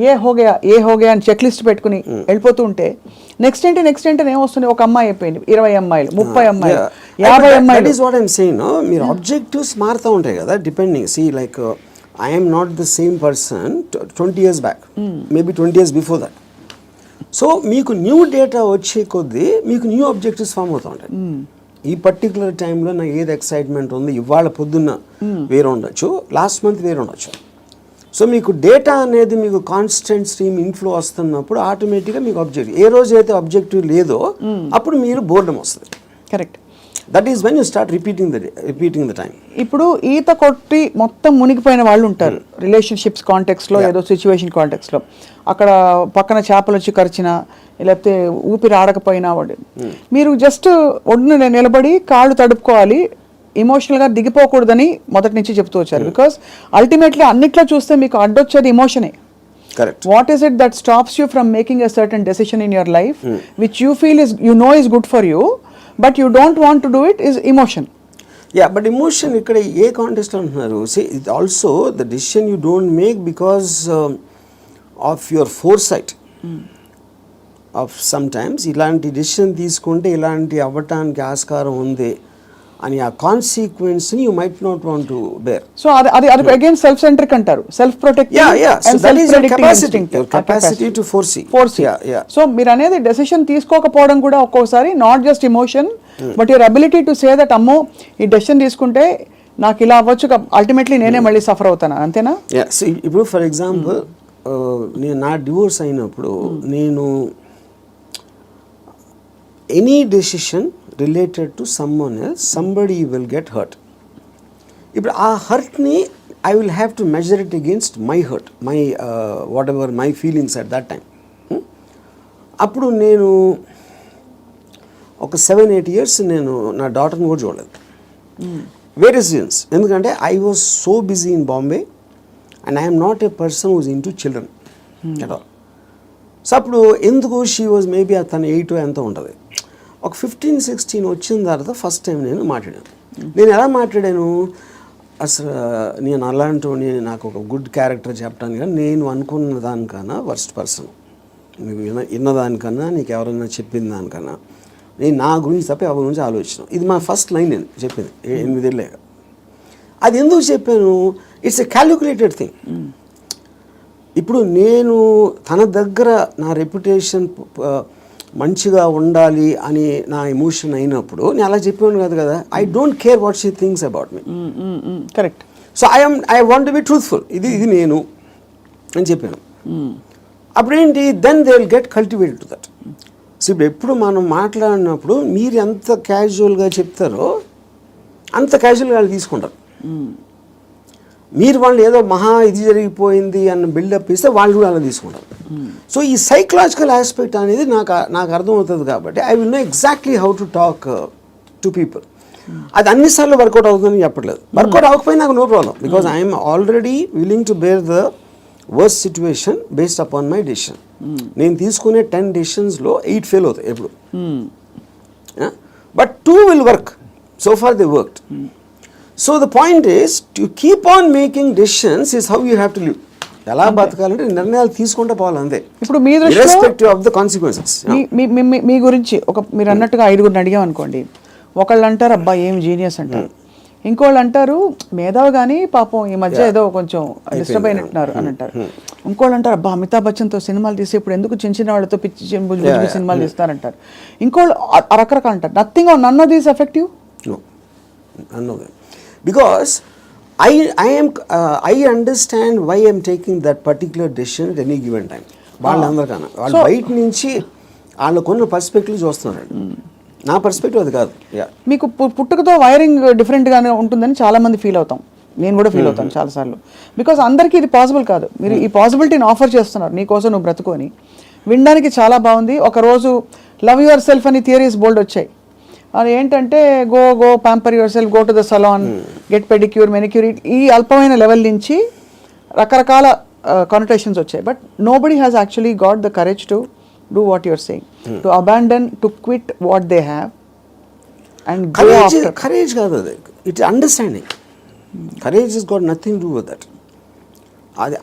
ఏ హోగయా అని చెక్ లిస్ట్ పెట్టుకుని వెళ్ళిపోతూ ఉంటే నెక్స్ట్ ఏంటి ఏమొస్తుంది? ఒక అమ్మాయి అయిపోయింది, 20 అమ్మాయిలు, 30 అమ్మాయిలు, 50 అమ్మాయిలు. మీరు ఆబ్జెక్టివ్స్ మారుతూ ఉంటాయి కదా depending. C like I am not the same person 20 years back, maybe 20 years before that. So మీకు న్యూ డేటా వచ్చే కొద్దీ మీకు న్యూ ఆబ్జెక్టివ్స్ ఫామ్ అవుతూ ఉంటాయి. ఈ పర్టికులర్ టైంలో నాకు ఏది ఎక్సైట్మెంట్ ఉంది, ఇవాళ పొద్దున్న వేరే ఉండొచ్చు, లాస్ట్ మంత్ వేరే ఉండొచ్చు. సో మీకు డేటా అనేది మీకు కాన్స్టెంట్ స్ట్రీమ్ ఇన్ఫ్లో వస్తున్నప్పుడు ఆటోమేటిక్గా మీకు ఆబ్జెక్టివ్, ఏ రోజు అయితే ఆబ్జెక్టివ్ లేదో అప్పుడు మీరు బోర్డం వస్తుంది. Correct. That is when you start repeating the time. ఇప్పుడు ఈత కొట్టి మొత్తం మునిగిపోయిన వాళ్ళు ఉంటారు రిలేషన్షిప్స్ కాంటెక్స్లో, ఏదో సిచ్యువేషన్ కాంటెక్స్లో. అక్కడ పక్కన చేపలు వచ్చి కరిచినా లేకపోతే ఊపిరి ఆడకపోయినా వాడు, మీరు జస్ట్ ఒడ్డున నిలబడి కాళ్ళు తడుపుకోవాలి, ఇమోషనల్గా దిగిపోకూడదని మొదటి నుంచి చెప్తూ వచ్చారు. బికాస్ అల్టిమేట్లీ అన్నిట్లో చూస్తే మీకు అడ్డొచ్చేది ఇమోషనే. Correct. What is it that stops you from making a certain decision in your life which you feel is, you know, is good for you but you don't want to do it, is emotion. Yeah, but emotion ఇక్కడ ఏ కాంటెక్స్ట్ అంటున్నారు? See, it also the decision you don't make because of your foresight. Of sometimes ఇలాంటి డెసిషన్ తీసుకుంటే ఇలాంటి అవ్వటానికి ఆస్కారం ఉంది అని ఆ కాన్సిక్వెన్స్ని you might not want to bear. So అది అగైన్ సెల్ఫ్ సెంట్రిక్ అంటారు, self protective and self predicting instinct, capacity to foresee. So మీరు అనేది డెసిషన్ తీసుకోకపోవడం కూడా ఒక్కోసారి not just emotion but your ability to say that అమ్మో ఈ డెసిషన్ తీసుకుంటే నాకు ఇలా అవ్వచ్చు, అల్టిమేట్లీ నేనే మళ్ళీ సఫర్ అవుతాను, అంతేనా? ఇప్పుడు ఫర్ ఎగ్జాంపుల్ నేను నా డివోర్స్ అయినప్పుడు నేను any decision related to someone else somebody will get hurt. ఇప్పుడు ఆ హర్ట్ని I will have to measure it against my hurt, my whatever my feelings at that time. అప్పుడు నేను ఒక 7-8 years నేను నా డాటర్ని కూడా చూడలేదు. Various reasons. ఎందుకంటే I was so busy in Bombay and I'm not a person who's into children at all. So అప్పుడు ఎందుకు షీ వాజ్ మేబీ తను 8 ఎంతో ఉంటుంది. ఒక 15-16 వచ్చిన తర్వాత ఫస్ట్ టైం నేను మాట్లాడాను. నేను ఎలా మాట్లాడాను, అసలు నేను అలాంటి నాకు ఒక గుడ్ క్యారెక్టర్ చెప్పడానికి కానీ నేను అనుకున్న దానికన్నా వర్స్ట్ పర్సన్, నీకు విన్నదానికన్నా నీకు ఎవరైనా చెప్పిన దానికన్నా నేను నా గురించి తప్ప ఎవరి గురించి ఆలోచించాను. ఇది మా ఫస్ట్ లైన్ నేను చెప్పింది 8 ఏళ్ళేగా. అది ఎందుకు చెప్పాను, ఇట్స్ ఎ క్యాలిక్యులేటెడ్ థింగ్. ఇప్పుడు నేను తన దగ్గర నా రెప్యుటేషన్ మంచిగా ఉండాలి అని నా ఎమోషన్ అయినప్పుడు నేను అలా చెప్పాను కాదు కదా. I don't care what she thinks about me. Correct. So I want to be truthful. ఇది నేను అని చెప్పాను. అప్పుడేంటి, then they will get cultivated to that. So ఇప్పుడు ఎప్పుడు మనం మాట్లాడినప్పుడు మీరు ఎంత క్యాజువల్గా చెప్తారో అంత క్యాజువల్గా వాళ్ళు తీసుకుంటారు. మీరు వాళ్ళు ఏదో మహా ఇది జరిగిపోయింది అన్న బిల్డప్ ఇస్తే వాళ్ళు కూడా అలా తీసుకుంటారు. సో ఈ సైకలాజికల్ ఆస్పెక్ట్ అనేది నాకు అర్థమవుతుంది కాబట్టి I will know exactly how to talk to people. అది అన్నిసార్లు వర్కౌట్ అవుతుందని చెప్పట్లేదు. వర్కౌట్ అవ్వకపోయినా నాకు no problem, because I'm already willing to bear the worst situation based upon my decision. నేను తీసుకునే 10 డెసిషన్స్లో 8 ఫెయిల్ అవుతాయి ఎప్పుడు. But 2 will work. So far they worked. So the point is to keep on making decisions is how you have to live. ఎలా బతకాలంటే నిర్ణయాలు తీసుకుంటే పోవాలి అంతే. ఇప్పుడు మీ దృష్టిలో ఇర్రెస్పెక్టివ్ ఆఫ్ ద కాన్సిక్వెన్సెస్. మీ గురించి మీరు అన్నట్టుగా 5గురిని అడిగాం అనుకోండి, ఒకళ్ళు అంటారు అబ్బా ఏం జీనియస్ అంటారు, ఇంకోళ్ళు అంటారు మేధావి కానీ పాపం ఈ మధ్య ఏదో కొంచెం డిస్టర్బ్ అయినట్టున్నారు అని అంటారు, ఇంకోళ్ళు అంటారు అబ్బా అమితాబ్ బచ్చన్తో సినిమాలు తీసి ఇప్పుడు ఎందుకు చిన్న చిన్న వాళ్ళతో పిచ్చి బుజ్జి సినిమాలు తీస్తారంటారు, ఇంకోళ్ళు రకరకాలు అంటారు. Nothing or none of these effective. Because I understand why I am taking that particular decision at any given time. వాళ్ళందరికన్నా వాళ్ళు బయట నుంచి వాళ్ళకున్న పర్స్పెక్టివ్ చూస్తున్నారు. నా పర్స్పెక్టివ్ అది కాదు. మీకు పుట్టుకతో వైరింగ్ డిఫరెంట్గానే ఉంటుందని చాలామంది ఫీల్ అవుతాం. నేను కూడా ఫీల్ అవుతాను చాలాసార్లు. బికాజ్ అందరికీ ఇది పాసిబుల్ కాదు. మీరు ఈ పాసిబిలిటీని ఆఫర్ చేస్తున్నారు, నీకోసం నువ్వు బ్రతుకొని వినడానికి చాలా బాగుంది. ఒకరోజు లవ్ యువర్ సెల్ఫ్ అని థియరీస్ బోల్డ్ వచ్చాయి. అది ఏంటంటే go pamper your self, go to the salon, get pedicure, manicure, ఈ అల్పమైన లెవెల్ నుంచి రకరకాల కానోటేషన్స్ వచ్చాయి. But nobody has actually got the courage to do what your saying, to abandon, to quit what they have and go after. Courage కాదు అది, it's understanding. Courage is got nothing to with that.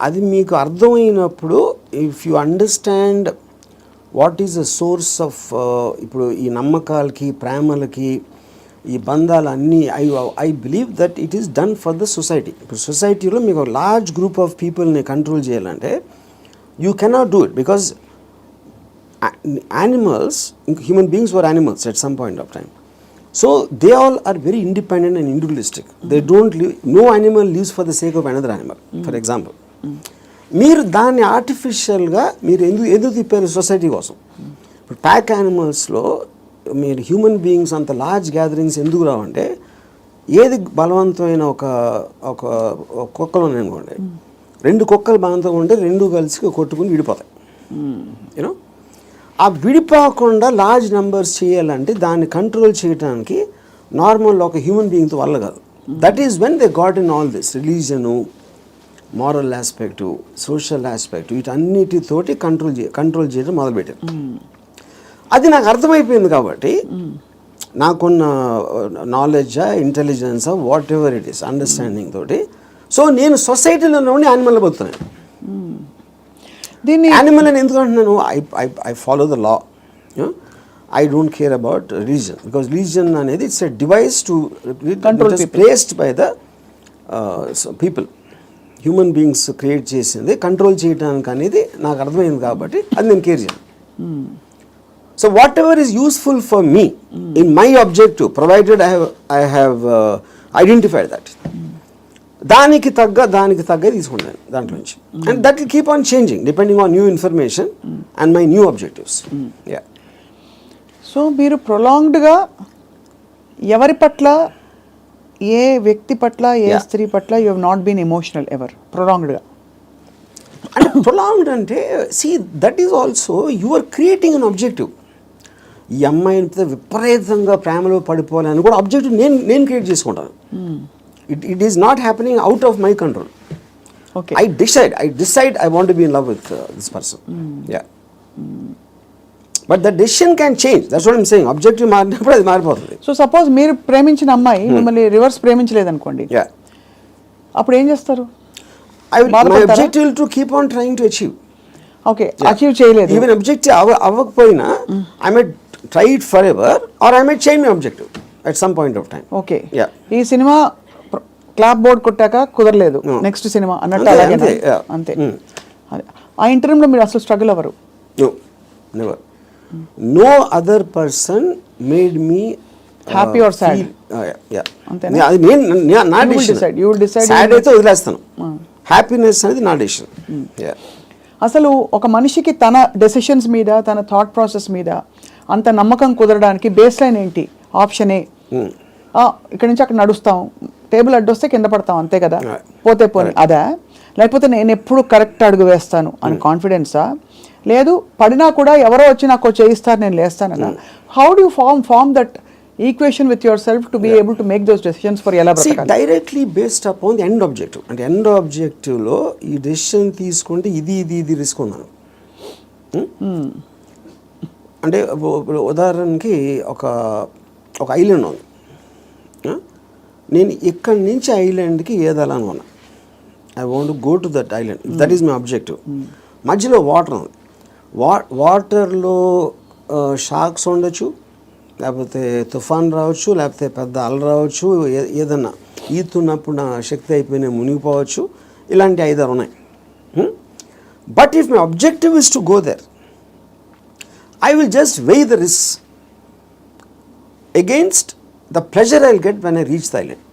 అది మీకు అర్థమైనప్పుడు, if you understand what is the source of, ఇప్పుడు ఈ నమ్మకాలకి ప్రేమలకి ఈ బంధాలు అన్నీ, I believe that it is done for the society. ఇప్పుడు సొసైటీలో మీకు ఒక లార్జ్ గ్రూప్ ఆఫ్ పీపుల్ని కంట్రోల్ చేయాలంటే you cannot do it, because animals, human beings were animals at some point of time. So they all are very independent and individualistic. They don't live, no animal lives for the sake of another animal. For example, మీరు దాన్ని ఆర్టిఫిషియల్గా మీరు ఎందుకు తిప్పారు సొసైటీ కోసం? ఇప్పుడు ప్యాక్ యానిమల్స్లో మీరు హ్యూమన్ బీయింగ్స్ అంత లార్జ్ గ్యాదరింగ్స్ ఎందుకు రావంటే, ఏది బలవంతమైన ఒక కుక్కలు ఉన్నాయనుకోండి, 2 కుక్కలు బలవంతంగా ఉంటే 2 కలిసి కొట్టుకుని విడిపోతాయి. యూనో, ఆ విడిపోకుండా లార్జ్ నెంబర్స్ చేయాలంటే దాన్ని కంట్రోల్ చేయడానికి నార్మల్ ఒక హ్యూమన్ బీయింగ్తో వల్ల కాదు. That is when they got in all this religion, moral aspect, social aspect, వీటన్నిటితోటి కంట్రోల్ చేయడం మొదలుపెట్టారు. అది నాకు అర్థమైపోయింది కాబట్టి నాకున్న నాలెడ్జా, ఇంటెలిజెన్సా, whatever it is, understanding తోటి, సో నేను సొసైటీలో ఉండి యానిమల్ బతుకుతున్నాను. దీన్ని యానిమల్ అని ఎందుకు అంటున్నాను? I follow the law. I don't care about religion, because religion అనేది it's a device to control, placed by the people. Human beings create చేసింది కంట్రోల్ చేయడానికి అనేది నాకు అర్థమైంది కాబట్టి అది నేను కేర్ చేయను. So whatever is useful for me in my objective, provided I have identified that, దానికి తగ్గ తీసుకుంటాను దాంట్లో నుంచి. And that will keep on changing depending on new information and my new objectives. So so మీరు ప్రొలాంగ్డ్గా ఎవరి పట్ల, ఏ వ్యక్తి పట్ల, ఏ స్త్రీ పట్ల you have not been emotional ever, ప్రొలాంగ్డ్గా? అంటే ప్రొలాంగ్డ్ అంటే see that is also you are creating an objective. ఈ అమ్మాయిని విపరీతంగా ప్రేమలో పడిపోవాలని కూడా ఆబ్జెక్టివ్ నేను క్రియేట్ చేసుకుంటాను. It is not happening out of my control. Okay, I decide I want be in love with this person. Yeah, but the decision can change. That's what I'm saying. Objective మారినప్పుడు అది మారిపోతుంది. సో సపోజ్ మీరు ప్రేమించిన అమ్మాయి మిమ్మల్ని రివర్స్ ప్రేమించలేదు అనుకోండి, అప్పుడు ఏం చేస్తారు? my objective will to keep on trying to achieve. Okay, achieve చేయలేదు. Even objective అవ్వకపోయినా I might try it forever or I might change my objective at some point of time. Okay, Yeah. ఈ సినిమా క్లాప్ బోర్డ్ కొట్టాక కుదరలేదు, నెక్స్ట్ సినిమా అన్నట్టు అలాగే అంతే. అదే ఆ ఇంటర్వ్యూలో మీరు అసలు స్ట్రగుల్ అవ్వరు? No, never. No other person made me happy or sad? అంతేనా? అది నా decision. You will decide. Sad అయితే వదిలేస్తాను. హ్యాపీనెస్ అనేది నా డెసిషన్. అసలు ఒక మనిషికి తన డెసిషన్స్ మీద, తన థాట్ ప్రాసెస్ మీద అంత నమ్మకం కుదరడానికి బేస్ లైన్ ఏంటి? ఆప్షన్ ఏ, ఇక్కడ నుంచి అక్కడ నడుస్తాం, టేబుల్ అడ్డొస్తే కింద పడతాం, అంతే కదా, పోతే పోనీ అదా? లేకపోతే నేను ఎప్పుడు కరెక్ట్ అడుగు వేస్తాను అని కాన్ఫిడెన్సా? లేదు పడినా కూడా ఎవరో వచ్చి నాకు చేయిస్తారు, నేను లేస్తానన్నా? How do you form that equation with your self to be able to make those decisions for ఎలా బ్రతకాలి? Directly based upon the end objective. అంటే ఎండ్ ఆబ్జెక్టివ్లో ఈ డెసిషన్ తీసుకుంటే ఇది రిస్క్ ఉందను. అంటే ఉదాహరణకి ఒక ఐలాండ్ ఉంది. నేను ఇక్కడి నుంచి ఐలాండ్కి ఏదాలని ఉన్నా. I want go to that island, that is my objective. మధ్యలో వాటర్ ఉంది. వాటర్లో షార్క్స్ ఉండొచ్చు, లేకపోతే తుఫాన్ రావచ్చు, లేకపోతే పెద్ద అల రావచ్చు, ఏదన్నా ఈతున్నప్పుడు నా శక్తి అయిపోయినా మునిగిపోవచ్చు. ఇలాంటి 5-6 ఉన్నాయి. But if my objective is to go there, I will just weigh the risk against the pleasure I will get when I reach the island.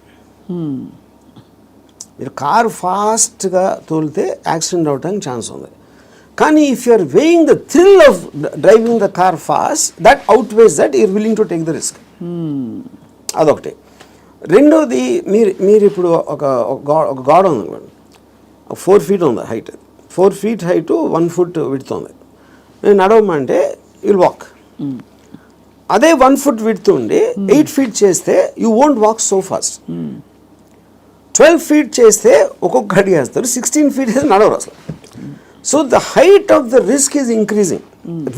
మీరు కారు ఫాస్ట్గా తోలితే యాక్సిడెంట్ అవడానికి ఛాన్స్ ఉంది. కానీ if you are weighing the thrill of driving the car fast, that outweighs that you're willing to take the risk. అదొకటి. రెండోది, మీరు ఇప్పుడు ఒక గోడ ఉంది, 4 feet ఉంది height. 4 feet height, 1 foot width ఉంది. నేను నడవమంటే యుల్ వాక్. అదే 1 foot విడ్త్ ఉండి 8 feet చేస్తే you won't walk so fast. 12 feet చేస్తే ఒక్కొక్క అడిగి వేస్తారు, 16 feet చేస్తే నడవరు అసలు. So the height of the risk is increasing.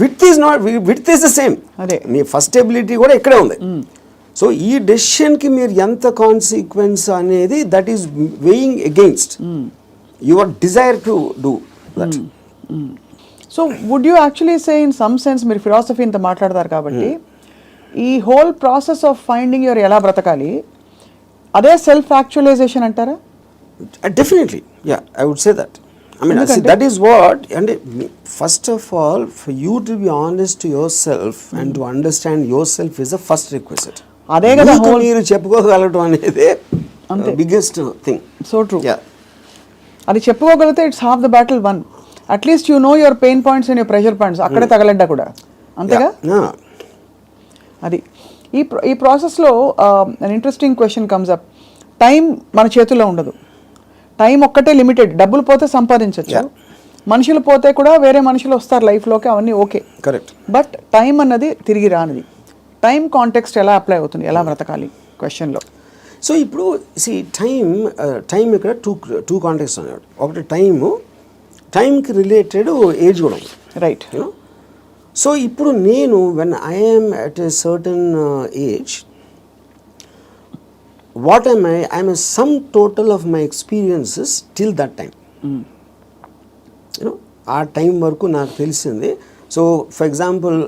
Width is the same. Me first ability కూడా ఇక్కడే ఉంది. సో ఈ డెసిషన్కి మీరు ఎంత కాన్సిక్వెన్స్ అనేది that is weighing against your desire to do that. So would you actually say in some sense, మీరు ఫిలాసఫీ ఇంత మాట్లాడతారు కాబట్టి, ఈ whole process of finding your ఎలా బ్రతకాలి అదే సెల్ఫ్ యాక్చువలైజేషన్ అంటారా? Definitely, yeah, I would say that. I mean, see, that is what, and first of all, for you to be honest to yourself and to understand yourself is the first requisite. అదే కదా మీరు చెప్పుకోగలటం అనేది బిగ్గెస్ట్ థింగ్. So true. అది చెప్పుకోగలిగితే it's half the battle won. At least you know your pain points and your pressure points, అక్కడే తగలడ్డా కూడా, అంతేగా? అది ఈ ప్రాసెస్లో an interesting question comes up. Time మన చేతుల్లో ఉండదు. టైం ఒక్కటే లిమిటెడ్. డబ్బులు పోతే సంపాదించవచ్చు, మనుషులు పోతే కూడా వేరే మనుషులు వస్తారు లైఫ్లోకి, అవన్నీ ఓకే, కరెక్ట్. బట్ టైం అన్నది తిరిగి రానిది. టైం కాంటెక్స్ట్ ఎలా అప్లై అవుతుంది, ఎలా బ్రతకాలి క్వశ్చన్లో? సో ఇప్పుడు టైం ఇక్కడ టూ కాంటెక్స్ట్ అన్నాడు. ఒకటి టైంకి రిలేటెడ్ ఏజ్ కూడా ఉంది, రైట్? సో ఇప్పుడు నేను when I'm at a certain age, what am I am a sum total of my experiences till that time. ఆ టైం వరకు నాకు తెలిసింది. సో ఫర్ ఎగ్జాంపుల్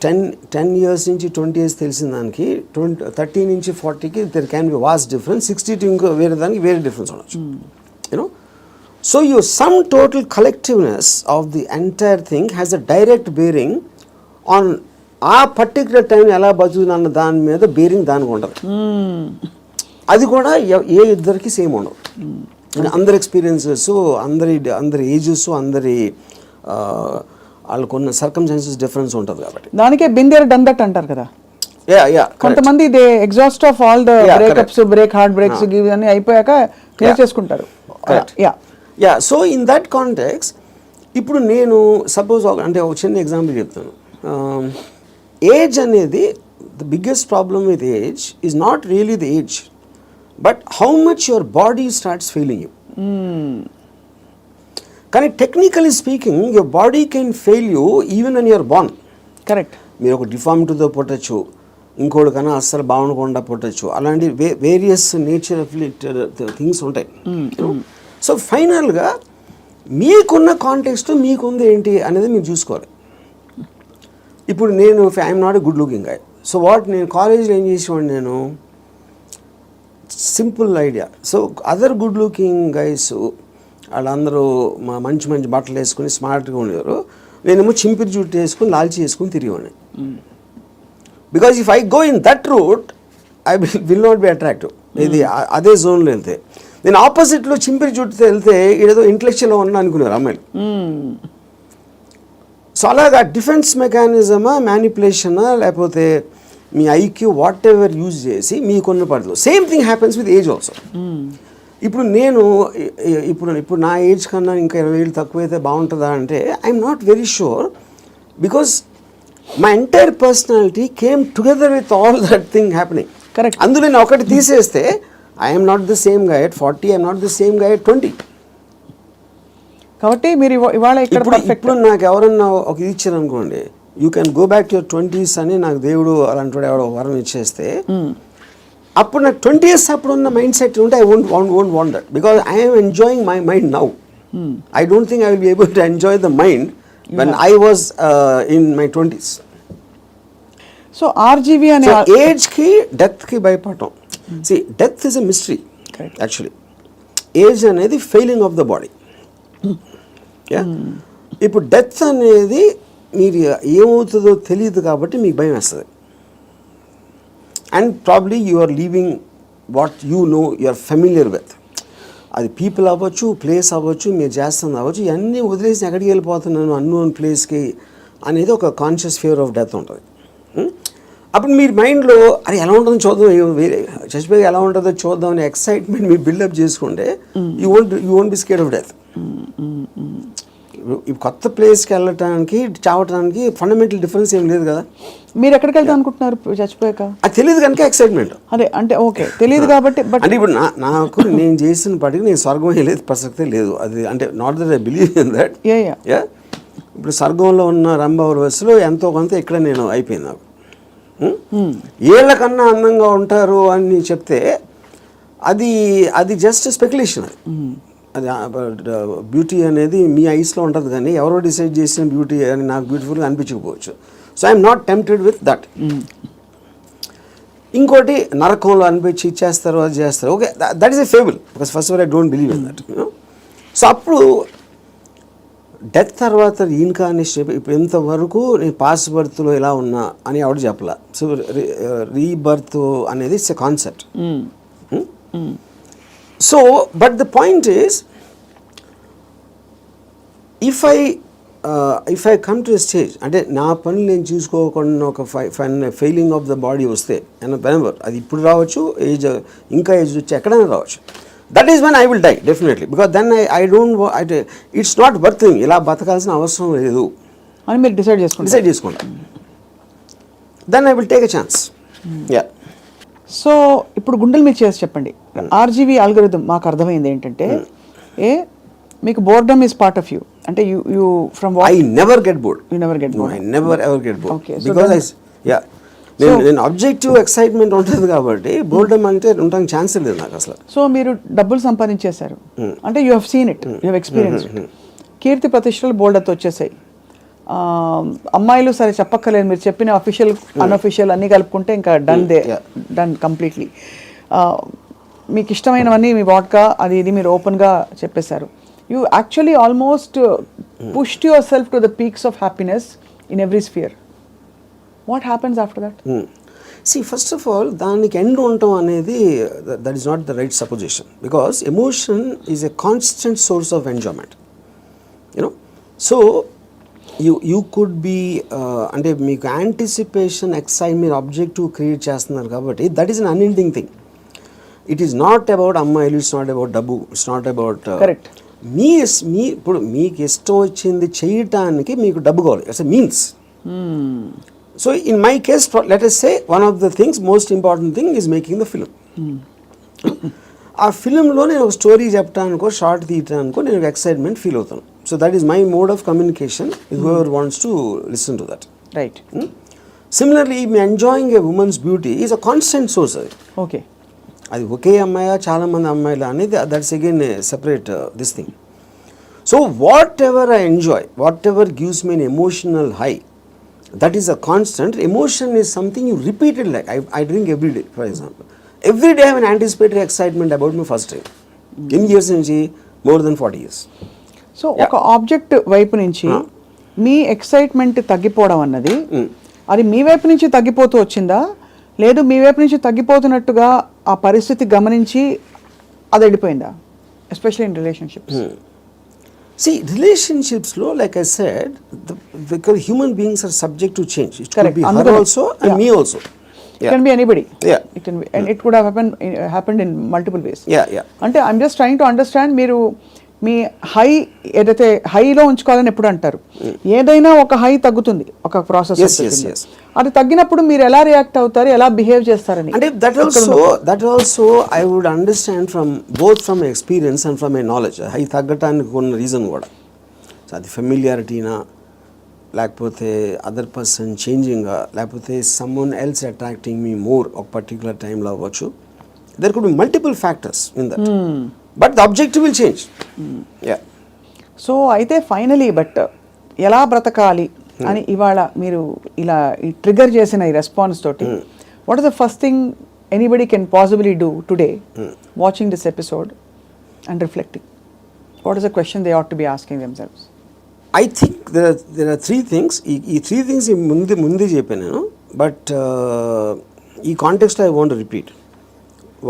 10 years నుంచి 20 years తెలిసిన దానికి 30 నుంచి 40కి there can be vast difference. 60 to ఇంకో వేరే దానికి వేరే డిఫరెన్స్ ఉండొచ్చు. So your sum total collectiveness of the entire thing has a direct bearing on ఆ పర్టికులర్ టైం ఎలా బతుకుతున్న దాని మీద బేరింగ్ దానికి ఉండదు. అది కూడా ఏ ఇద్దరికి సేమ్ ఉండవు. అందరి ఎక్స్పీరియన్సెస్, అందరి ఏజెస్, అందరి వాళ్ళకున్న సర్కమ్స్టాన్సెస్ డిఫరెన్స్ ఉంటుంది కాబట్టి. దానికే బిందేర్ డన్ దట్ అంటారు కదా. కొంతమంది they exhaust of all the breakups, heart breaks ఇవన్నీ అయిపోయాక చేసుకుంటారు. సో ఇన్ దట్ కాంటెక్స్ ఇప్పుడు నేను సపోజ్ అంటే ఒక చిన్న ఎగ్జాంపుల్ చెప్తాను. ఏజ్ అనేది the biggest problem with age is not really the age, but how much your body starts failing you. కానీ technically speaking your body can fail you even when you're born. Correct. మీరు ఒక డిఫార్మిటీతో పుట్టచ్చు, ఇంకోటి కన్నా అస్సలు బాగుండకుండా పుట్టచ్చు, అలాంటి వేరియస్ నేచర్ థింగ్స్ ఉంటాయి. సో ఫైనల్గా మీకున్న కాంటెక్స్ట్ మీకుంది ఏంటి అనేది మీరు చూసుకోవాలి. ఇప్పుడు నేను I'm not a good looking guy. So నేను కాలేజ్లో ఏం చేసేవాడిని, నేను simple idea. So other good looking guys వాళ్ళందరూ మంచి మంచి బట్టలు వేసుకుని స్మార్ట్గా ఉండేవారు, నేనేమో చింపిరి జుట్టు వేసుకుని లాల్చి వేసుకుని తిరిగేవాడిని. Because if I go in that route I will not be attractive. ఇది అదే జోన్లో వెళ్తే, నేను ఆపోజిట్లో చింపిరి జుట్టుతో వెళ్తే ఏదో ఇంటలెక్చువల్గా ఉన్నా అనుకున్నారు అమ్మాయిలు. సో అలాగా డిఫెన్స్ మెకానిజమా, మ్యానిపులేషనా, లేకపోతే మీ ఐక్యూ వాట్ ఎవర్ యూజ్ చేసి మీకున్న పరిధిలో same thing happens with age also. ఇప్పుడు నేను ఇప్పుడు నా ఏజ్ కన్నా ఇంకా 20 ఏళ్ళు తక్కువైతే బాగుంటుందా అంటే I'm not very sure, because my entire personality came together with all that thing happening. Correct. అందులో నేను ఒకటి తీసేస్తే I'm not the same guy at 40, I'm not the same guy at 20. కాబట్టి మీరు ఇవాళ ఇప్పుడు నాకు ఎవరన్నా ఒక ఇది ఇచ్చారు అనుకోండి, you can go back to your 20s అని నాకు దేవుడు అలాంటి ఎవడో వరం ఇచ్చేస్తే, అప్పుడు నాకు 20 years అప్పుడు ఉన్న మైండ్ సెట్ ఉంటే I won't want that, because I'm enjoying my mind now. I don't think I will be able to enjoy the mind when I was in my 20s. So RGV అనే ఏజ్కి డెత్కి భయపడటం. See death is a mystery actually. Age అనేది ఫెయిలింగ్ ఆఫ్ ద బాడీ. ఇప్పుడు డెత్ అనేది మీరు ఏమవుతుందో తెలియదు కాబట్టి మీకు భయం వేస్తుంది. And probably you are leaving what you no, you are familiar with. అది పీపుల్ అవ్వచ్చు, ప్లేస్ అవ్వచ్చు, మీరు చేస్తుంది అవ్వచ్చు, ఇవన్నీ వదిలేసి ఎక్కడికి వెళ్ళిపోతున్నాను అన్నోన్ ప్లేస్కి అనేది ఒక కాన్షియస్ ఫియర్ ఆఫ్ డెత్ ఉంటుంది. అప్పుడు మీరు మైండ్లో అది ఎలా ఉంటుందో చూద్దాం, వేరే చచ్చిపోయి ఎలా ఉంటుందో చూద్దాం అనే ఎక్సైట్మెంట్ మీరు బిల్డప్ చేసుకుంటే you won't be scared of death. కొత్త ప్లేస్కి వెళ్ళటానికి చావటానికి ఫండమెంటల్ డిఫరెన్స్ ఏం లేదు కదా. మీరు ఎక్కడికి వెళ్తాం అనుకుంటున్నారు చచ్చిపోయాక? అది తెలియదు కనుక ఎక్సైట్మెంట్. అదే అంటే ఓకే తెలియదు కాబట్టి. అంటే ఇప్పుడు నాకు నేను చేసిన పాటికి నేను స్వర్గం వెళ్ళేది ప్రసక్తే లేదు. అది అంటే not that I believe in that. ఇప్పుడు స్వర్గంలో ఉన్న రంభావరవస్సులో ఎంతో కొంత ఇక్కడ నేను అయిపోయింది. నాకు ఏళ్ళకన్నా అందంగా ఉంటారు అని చెప్తే అది జస్ట్ స్పెక్యులేషన్. అది బ్యూటీ అనేది మీ ఐస్లో ఉంటుంది, కానీ ఎవరో డిసైడ్ చేసిన బ్యూటీ అని నాకు బ్యూటిఫుల్గా అనిపించకపోవచ్చు. So I'm not tempted with that. ఇంకోటి నరకంలో అనిపించి ఇచ్చేస్తారు, అది చేస్తారు, okay that is a fable, because first of all I don't believe in that. So అప్పుడు డెత్ తర్వాత ఇన్కార్నేషన్ ఇప్పుడు ఇంతవరకు నేను పాస్ట్ బర్త్లో ఎలా ఉన్నా అని ఎవడు చెప్పలా. సో రీబర్త్ అనేది it's a concept. So but the point is, if I come to a stage అంటే నా పనులు నేను చూసుకోకుండా ఒక ఫెయిలింగ్ ఆఫ్ ద బాడీ వస్తే వెనెవర్, అది ఇప్పుడు రావచ్చు, ఏజ్ ఇంకా ఏజ్ వచ్చి ఎక్కడైనా రావచ్చు, that is when I will die definitely. Because then I don't it's not birthing, ఇలా బతకాల్సిన అవసరం లేదు అని మీరు డిసైడ్ చేసుకుంటా. Then I will take a chance. So ఇప్పుడు గుండెల మీద చేసి చెప్పండి. ఆర్జీవీ అల్గోరిథం మాకు అర్థమైంది ఏంటంటే, మీకు boredom is part of you. అంటే you from I never get bored. You never get bored. I never ever get bored. Because నేను ఆబ్జెక్టివ్ ఎక్సైట్మెంట్ ఉంటుంది కాబట్టి బోర్డమ్ అంటే ఉండడానికి ఛాన్స్ లేదు నాకు అసలు. సో మీరు డబ్బులు సంపాదించేశారు అంటే you have seen it, you have experience. కీర్తి ప్రతిష్టలు బోల్డర్తో వచ్చేసాయి. అమ్మాయిలు సరే చెప్పక్కర్లేదు, మీరు చెప్పిన అఫీషియల్ అన్అఫీషియల్ అన్నీ కలుపుకుంటే ఇంకా డన్ కంప్లీట్లీ. మీకు ఇష్టమైనవన్నీ మీ వాడ్కా అది ఇది మీరు ఓపెన్గా చెప్పేశారు. You actually almost pushed your self to the peaks of happiness in every sphere. What happens after that? See, first of all, దానికి ఎండ్ ఉండటం అనేది that is not the right supposition, because emotion is a constant source of enjoyment, you know. So you could be అంటే మీకు యాంటిసిపేషన్ ఎక్సైట్ మీరు ఆబ్జెక్టివ్ క్రియేట్ చేస్తున్నారు కాబట్టి that is an unending thing. It is not about అమ్మాయిలు, ఇట్స్ నాట్ అబౌట్ డబ్బు, ఇట్స్ నాట్ అబౌట్ కరెక్ట్. మీ ఇప్పుడు మీకు ఇష్టం వచ్చింది చేయటానికి మీకు డబ్బు కావాలి, it's a means. So in my case let us say one of the things most important thing is making the film. ఆ ఫిలింలో నేను ఒక స్టోరీ చెప్పడానికో షార్ట్ తీయటానికో నేను ఒక ఎక్సైట్మెంట్ ఫీల్ అవుతాను. So that is my mode of communication with whoever wants to listen to that. Right. Similarly me enjoying a women's beauty is a constant source. అది ఓకే. అది ఒకే అమ్మాయా చాలామంది అమ్మాయిలు అనేది that's again separate this thing. So what ever I enjoy, what ever gives me N emotional high, that is a constant. Emotion is something you repeated like I drink every day for example. Every day have an anticipatory excitement about my first time. ఎన్ని ఇయర్స్ నుంచి? More than 40 years. సో ఒక ఆబ్జెక్ట్ వైపు నుంచి మీ ఎక్సైట్మెంట్ తగ్గిపోవడం అన్నది అది మీ వైపు నుంచి తగ్గిపోతూ వచ్చిందా, లేదు మీ వైపు నుంచి తగ్గిపోతున్నట్టుగా ఆ పరిస్థితి గమనించి అది వెళ్ళిపోయిందా? Especially in relationships. See, relationships lo, like I said, because human beings are subject to change. It could be her also and me also. It can be anybody. Yeah. It can be, and it could have happened in multiple ways. Yeah. అంటే I'm just trying to understand, మీరు మీ హై ఏదైతే హైలో ఉంచుకోవాలని ఎప్పుడు అంటారు, ఏదైనా ఒక హై తగ్గుతుంది ఒక ప్రాసెస్. Yes. అది తగ్గినప్పుడు మీరు ఎలా రియాక్ట్ అవుతారు, ఎలా బిహేవ్ చేస్తారని. అంటే that also I would understand from both from my experience and from my knowledge. High తగ్గటానికి ఉన్న రీజన్ కూడా అది ఫెమిలియారిటీనా, లేకపోతే అదర్ పర్సన్ చేంజింగా, లేకపోతే someone else attracting me more ఒక పర్టికులర్ టైంలో అవ్వచ్చు. There could be multiple factors in that, but the objective will change. So అయితే ఫైనలీ బట్ ఎలా బ్రతకాలి అని ఇవాళ మీరు ఇలా ట్రిగర్ చేసిన ఈ రెస్పాన్స్ తోటి, what is the first thing anybody can possibly do today watching this episode and reflecting? What is the question they ought to be asking themselves? I think there are three things. ఈ త్రీ థింగ్స్ ముందే చెప్పాను నేను, బట్ ఈ కాంటెక్స్ట్ ఐ వాంట్ రిపీట్.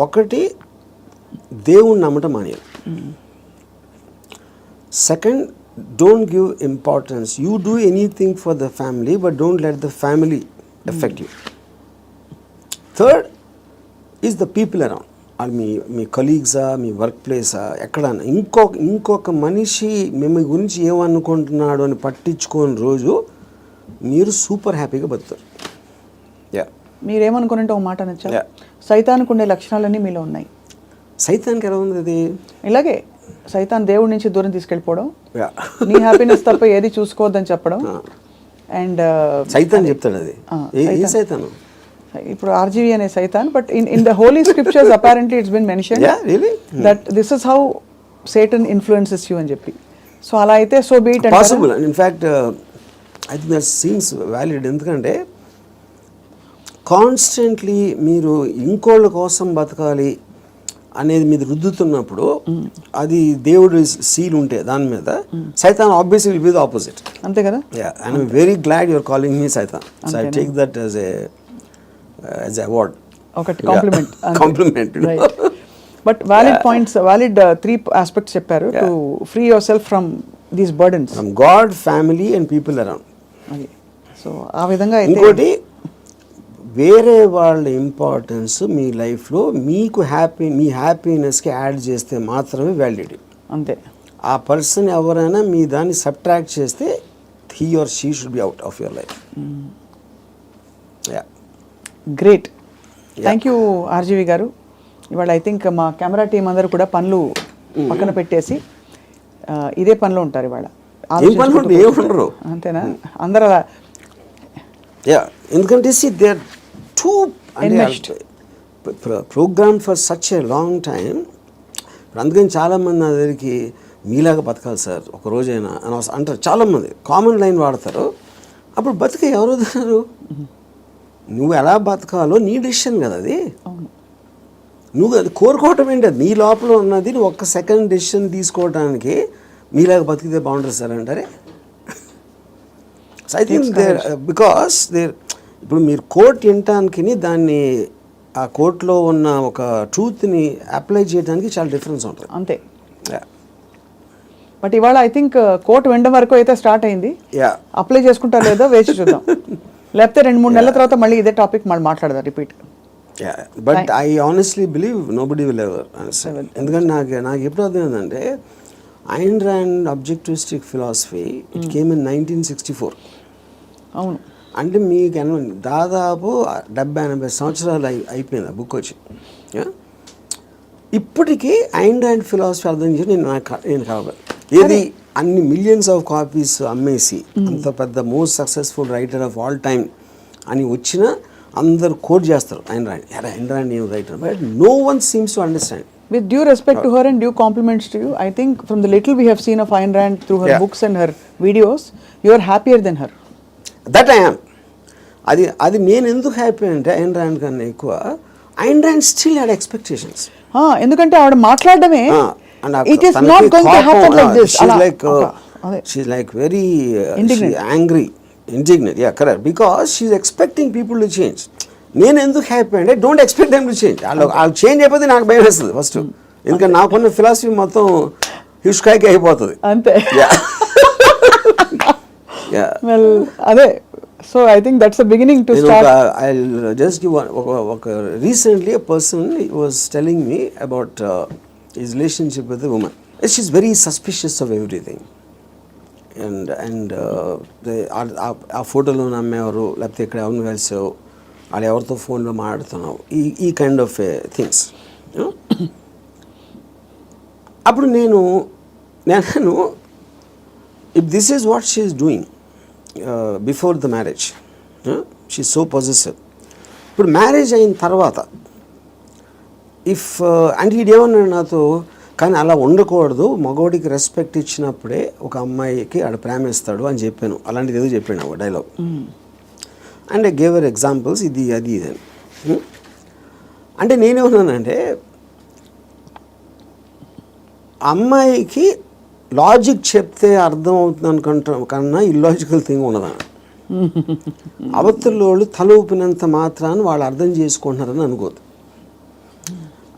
ఒకటి, దేవుణ్ణి నమ్మటం మానేయాలి. Second, don't give importance. You do anything for the family but don't let the family effect you. Third is the people around. అది మీ కలీగ్సా, మీ వర్క్ ప్లేసా, ఎక్కడన్నా ఇంకొక మనిషి మిమ్మల్ని గురించి ఏమనుకుంటున్నాడు అని పట్టించుకోని రోజు మీరు సూపర్ హ్యాపీగా బతుకుతారు. మీరేమనుకున్నట్టు ఒక మాట నచ్చా, సైతానికి ఉండే లక్షణాలన్నీ మీలో ఉన్నాయి. సైతానికి ఎలా ఉంది అది? ఇలాగే సైతాన్ దేవుడి నుంచి దూరం తీసుకెళ్ళిపోవడం, నీ హ్యాపీనెస్ తప్ప ఏది చూసుకోవద్దని చెప్పడం. అండ్ సైతాన్ చెప్తాడు అది. ఏ సైతాను? ఇప్పుడు ఆర్జీవి అనే సైతాన్, but in the holy scriptures apparently it's been mentioned that this is how Satan influences you అని చెప్పి. సో అలా అయితే so be it. Possible. In fact I think that seems valid. ఎందుకంటే కాన్స్టెంట్లీ మీరు ఇంకోళ్ళ కోసం బతకాలి అనేది మీద రుద్దుతున్నప్పుడు, అది దేవుడు సీల్ ఉంటే దాని మీద, సైతాన్ obviously will be the opposite. అంతే కదా? And I'm very glad your calling me సైతాన్. So I take that as a award, ఒకటి compliment. Compliment. But valid points, valid 3 aspects చెప్పారు to free yourself from these burdens, from God, family and people around. So ఆ విధంగా ఇంకోటి, వేరే వాళ్ళ ఇంపార్టెన్స్ మీ లైఫ్లో మీకు మీ హ్యాపీనెస్కి యాడ్ చేస్తే మాత్రమే వ్యాలిడిటీ. అంతే. ఆ పర్సన్ ఎవరైనా మీ దాన్ని సబ్ట్రాక్ట్ చేస్తే he or she should be out of your life. Great. Thank you RGV గారు. ఇవాళ ఐ థింక్ మా కెమెరా టీం అందరూ కూడా పనులు పక్కన పెట్టేసి ఇదే పనిలో ఉంటారు ఇవాళ. ఏమన్నారు అంతేనా? అందరూ అలా. ఎందుకంటే they are too program for such a long time. అందుకని చాలామంది నా దగ్గరికి మీలాగా బతకాలి సార్ ఒక రోజైనా అని అంటారు. చాలామంది కామన్ లైన్ వాడతారు. అప్పుడు బతికే ఎవరు వదులుతారు? నువ్వు ఎలా బతకాలో నీ డెసిషన్ కదా అది. నువ్వు అది కోరుకోవటం ఏంటి? అది నీ లోపల ఉన్నది. నువ్వు ఒక్క సెకండ్ డెసిషన్ తీసుకోవడానికి మీలాగా బతికితే బాగుంటుంది సార్ అంటారే. So I think there because there ఇప్పుడు మీరు కోర్ట్ వినటానికి దాన్ని ఆ కోర్టులో ఉన్న ఒక ట్రూత్ని అప్లై చేయడానికి చాలా డిఫరెన్స్ ఉంటుంది. అంతే. బట్ ఇవాళ ఐ థింక్ కోర్టు వెంట వరకు అయితే స్టార్ట్ అయింది. యా అప్లై చేసుకుంటారో లేదో వేసి చూద్దాం. లేకపోతే 2-3 నెలల తర్వాత మళ్ళీ ఇదే టాపిక్ మళ్ళీ మాట్లాడదాం repeat. But I honestly believe nobody will ever understand. ఎందుకంటే నాకు ఎప్పుడు అర్థమైందంటే Ayn Rand objectivistic philosophy it came in 1964. అవును. అంటే మీకు దాదాపు 70-80 సంవత్సరాలు అయిపోయింది ఆ బుక్ వచ్చి. ఇప్పటికీ ఐన్ ర్యాండ్ ఫిలాసఫీ అర్థం చేసి నేను కావాలి ఏది అన్ని మిలియన్స్ ఆఫ్ కాపీస్ అమ్మేసి అంత పెద్ద most successful writer of all time అని వచ్చిన అందరు కోట్ చేస్తారు ఐన్ ర్యాండ్ ఏం writer, but no one seems to understand. With due respect to her and due compliments to you, I think from the little we have seen of Ayn Rand through her books and her videos, you are happier than her. That I am. అది నేను ఎందుకు హ్యాపీ అంటే ఐన్ ర్యాండ్ కన్నా ఎక్కువ Ayn Rand still had expectations. ఎందుకంటే ఆవిడ మాట్లాడడమే it is not going to happen like this. She's like very angry, indignant. Yeah, correct. Because she's expecting people to change. నేను ఎందుకు హ్యాపీ అంటే don't expect them to change. వాళ్ళు చేంజ్ అయిపోతే నాకు భయం వేస్తుంది ఫస్ట్. ఎందుకంటే నాకున్న ఫిలాసఫీ మొత్తం హిస్కాయికి అయిపోతుంది అంతే. వెల్ అదే. So I think that's the beginning to start. I just give ఒక recently a person was telling me about his relationship with a woman. She's very suspicious of everything. And ఆ ఫోటోలో నమ్మేవారు లేకపోతే ఇక్కడ ఎవరిని కలిసావు వాళ్ళు ఎవరితో ఫోన్లో మాట్లాడుతున్నావు ఈ కైండ్ ఆఫ్ థింగ్స్. అప్పుడు నేను if this is what she is doing before the marriage, she so possessive. ఇప్పుడు మ్యారేజ్ అయిన తర్వాత అంటే ఇదేమన్నాడు నాతో, కానీ అలా ఉండకూడదు, మగవాడికి రెస్పెక్ట్ ఇచ్చినప్పుడే ఒక అమ్మాయికి ఆడ ప్రేమిస్తాడు అని చెప్పాను. అలాంటిది ఏదో చెప్పాను ఒక dialogue. And I gave our examples ఇది అని. అంటే నేనేమన్నానంటే అమ్మాయికి లాజిక్ చెప్తే అర్థం అవుతుంది అనుకుంటాం కన్నా ఇల్లాజికల్ థింగ్ ఉండదని. అవతల వాళ్ళు తల ఊపినంత మాత్రాన్ని వాళ్ళు అర్థం చేసుకుంటున్నారని అనుకోదు.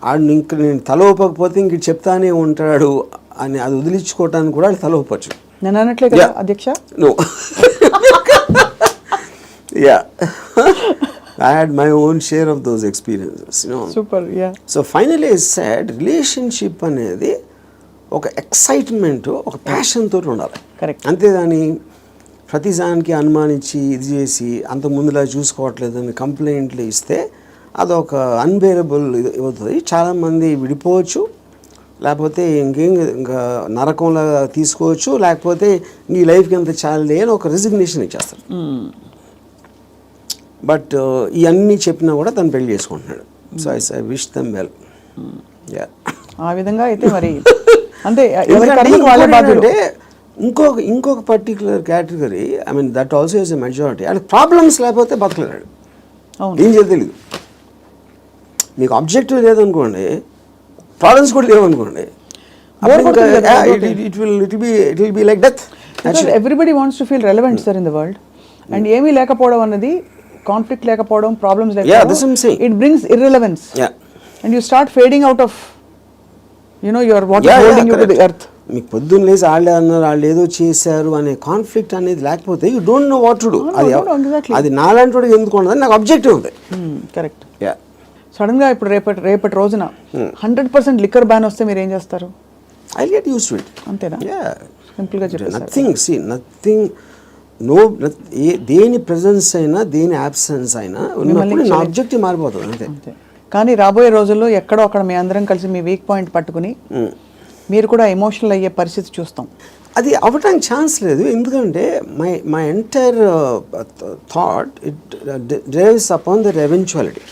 ఆడు ఇంక నేను తల ఊపకపోతే ఇంక చెప్తానే ఉంటాడు అని అది వదిలించుకోవటానికి కూడా తల ఊపచ్చు. నేను అనట్లే కదా అధ్యక్ష. No. Yeah. I had my own share of those experiences, you know. Super, yeah. So finally I said relationship అనేది ఒక ఎక్సైట్మెంట్, ఒక ప్యాషన్ తోటి ఉండాలి. కరెక్ట్. అంతేగాని ప్రతిదానికి అనుమానించి ఇది చేసి అంత ముందులా చూసుకోవట్లేదని కంప్లైంట్లు ఇస్తే అదొక అన్బేరబుల్ ఇది అవుతుంది. చాలామంది విడిపోవచ్చు, లేకపోతే ఇంకా నరకంలా తీసుకోవచ్చు, లేకపోతే నీ లైఫ్కి ఎంత చాలే అని ఒక రిజిగ్నేషన్ ఇచ్చేస్తారు. బట్ ఇవన్నీ చెప్పినా కూడా తను పెళ్లి చేసుకుంటున్నాడు. So I wish them well. ఆ విధంగా అయితే మరి అంటే ఇంకొక particular category, I mean that also is a majority. అంటే ప్రాబ్లమ్స్ లేకపోతే బతకలేడు, ఏం చేయాలి తెలియదు. మీకు ఆబ్జెక్టివ్ లేదనుకోండి, ప్రాబ్లమ్స్ కూడా లేవనుకోండి, it will be like death. Everybody wants to feel relevant sir in the world. And ఏమీ లేకపోవడం అన్నది, కాన్ఫ్లిక్ట్ లేకపోవడం, ప్రాబ్లమ్స్ లేకపోవడం, it brings irrelevance. And you start fading out of your what is holding you to the earth. మీకు పొద్దున్న లేసి వాళ్ళే అన్నారు, వాళ్ళు ఏదో చేశారు అనే కాన్ఫ్లిక్ట్ అనేది లేకపోతే you don't know what to do. అది నాలాంటి వాడికి ఎందుకు ఉండదు, నాకు అబ్జెక్టివ్ ఉంది. కరెక్ట్. సడన్ గా ఇప్పుడు రేపటి రోజున 100% లిక్కర్ బ్యాన్ వస్తే మీరు ఏం చేస్తారు? I get used to it. అంతేనా? సింపుల్ గా చెప్పండి. నథింగ్ దేని ప్రెజెన్స్ అయినా దేని అబ్సెన్స్ అయినా ఉన్నప్పుడు నా ఆబ్జెక్టివ్ మారిపోతుంది అంతే. కానీ రాబోయే రోజుల్లో ఎక్కడో అక్కడ మీ అందరం కలిసి మీ వీక్ పాయింట్ పట్టుకుని మీరు కూడా ఎమోషనల్ అయ్యే పరిస్థితి చూస్తాం. అది అవ్వటానికి ఛాన్స్ లేదు. ఎందుకంటే my entire thought it drives upon the eventuality.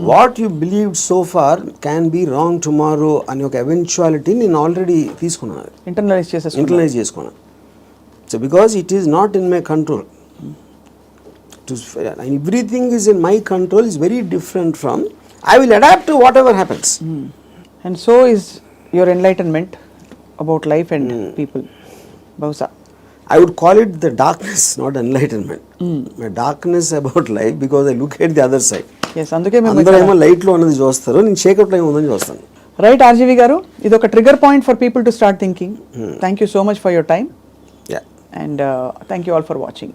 What you believed so far can be wrong tomorrow అనే ఒక ఎవెన్చువాలిటీ నేను ఆల్రెడీ తీసుకున్నాను, ఇంటర్నలైజ్ చేసుకున్నాను. So because it is not in my control, everything is in my control is very different from, I will adapt to whatever happens. And so is your enlightenment about life and people. Bausa, I would call it the darkness, not enlightenment. My darkness about life because I look at the other side. Yes, అందుకే అందరూ ఏమో లైట్ లో ఉన్నది చూస్తారు, నేను చీకట్లో ఏముందని చూస్తాను. రైట్ ఆర్జీవి గారు, ఇది ఒక trigger point for people to start thinking. Thank you so much for your time yeah and thank you all for watching.